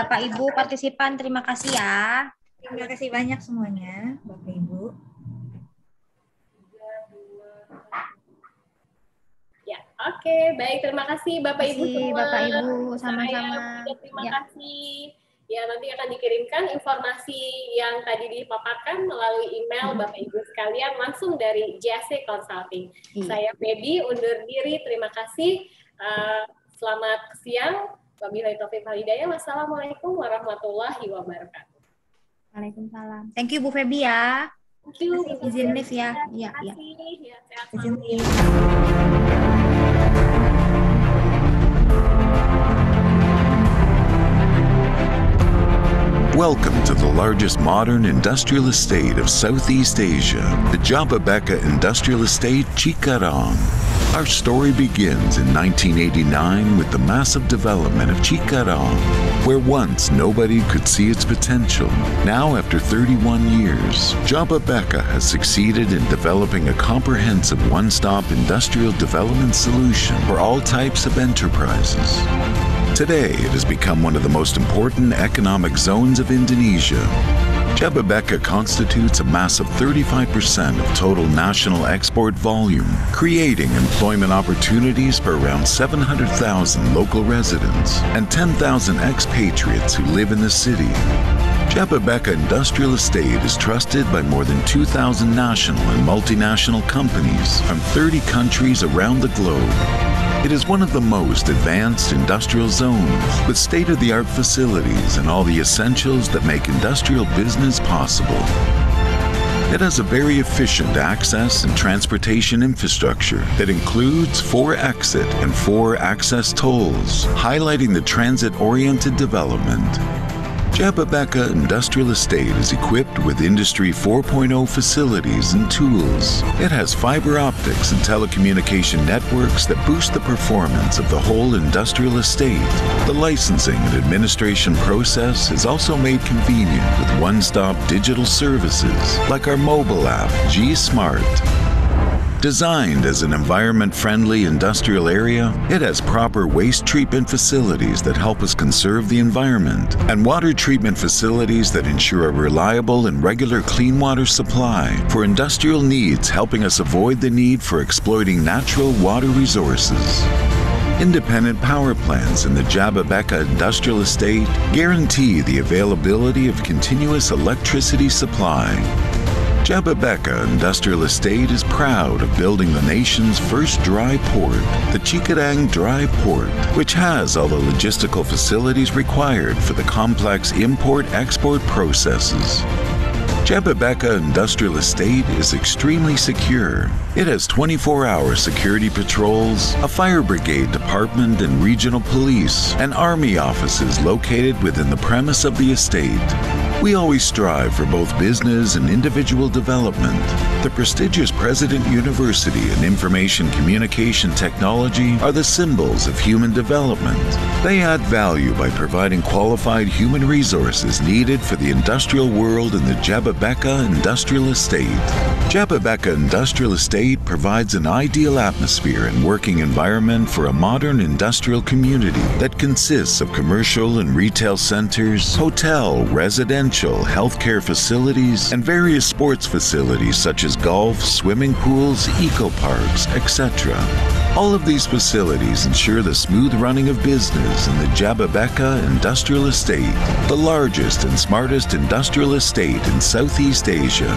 Bapak Ibu partisipan, terima kasih ya. Terima kasih banyak semuanya, Bapak Ibu. Oke, baik. Terima kasih Bapak Ibu semua. Bapak Ibu, sama-sama. Terima kasih. Ya, nanti akan dikirimkan informasi yang tadi dipaparkan melalui email Bapak Ibu sekalian langsung dari JAC Consulting. Saya Feby, undur diri. Terima kasih. Selamat siang. Wabillahi taufiq wal hidayah. Wassalamualaikum warahmatullahi wabarakatuh. Waalaikumsalam. Thank you Bu Febi ya. Thank you. Izin live ya. Iya, Terima iya. kasih. Ya, sehat Izin selalu. live. Welcome to the largest modern industrial estate of Southeast Asia, the Jababeka Industrial Estate Cikarang. Our story begins in 1989 with the massive development of Cikarang, where once nobody could see its potential. Now, after 31 years, Jababeka has succeeded in developing a comprehensive one-stop industrial development solution for all types of enterprises. Today, it has become one of the most important economic zones of Indonesia. Jababeka constitutes a massive 35% of total national export volume, creating employment opportunities for around 700,000 local residents and 10,000 expatriates who live in the city. Jababeka Industrial Estate is trusted by more than 2,000 national and multinational companies from 30 countries around the globe. It is one of the most advanced industrial zones with state-of-the-art facilities and all the essentials that make industrial business possible. It has a very efficient access and transportation infrastructure that includes 4 exit and 4 access tolls, highlighting the transit-oriented development. Jababeka Industrial Estate is equipped with Industry 4.0 facilities and tools. It has fiber optics and telecommunication networks that boost the performance of the whole industrial estate. The licensing and administration process is also made convenient with one-stop digital services like our mobile app, G-Smart. Designed as an environment-friendly industrial area, it has proper waste treatment facilities that help us conserve the environment, and water treatment facilities that ensure a reliable and regular clean water supply for industrial needs, helping us avoid the need for exploiting natural water resources. Independent power plants in the Jababeka Industrial Estate guarantee the availability of continuous electricity supply. Jababeka Industrial Estate is proud of building the nation's first dry port, the Cikarang Dry Port, which has all the logistical facilities required for the complex import-export processes. Jababeka Industrial Estate is extremely secure. It has 24-hour security patrols, a fire brigade department and regional police, and army offices located within the premise of the estate. We always strive for both business and individual development. The prestigious President University and Information Communication Technology are the symbols of human development. They add value by providing qualified human resources needed for the industrial world in the Jababeka Industrial Estate. Jababeka Industrial Estate provides an ideal atmosphere and working environment for a modern industrial community that consists of commercial and retail centers, hotel, residential, healthcare facilities, and various sports facilities such as golf, swimming pools, eco-parks, etc. All of these facilities ensure the smooth running of business in the Jababeka Industrial Estate, the largest and smartest industrial estate in Southeast Asia.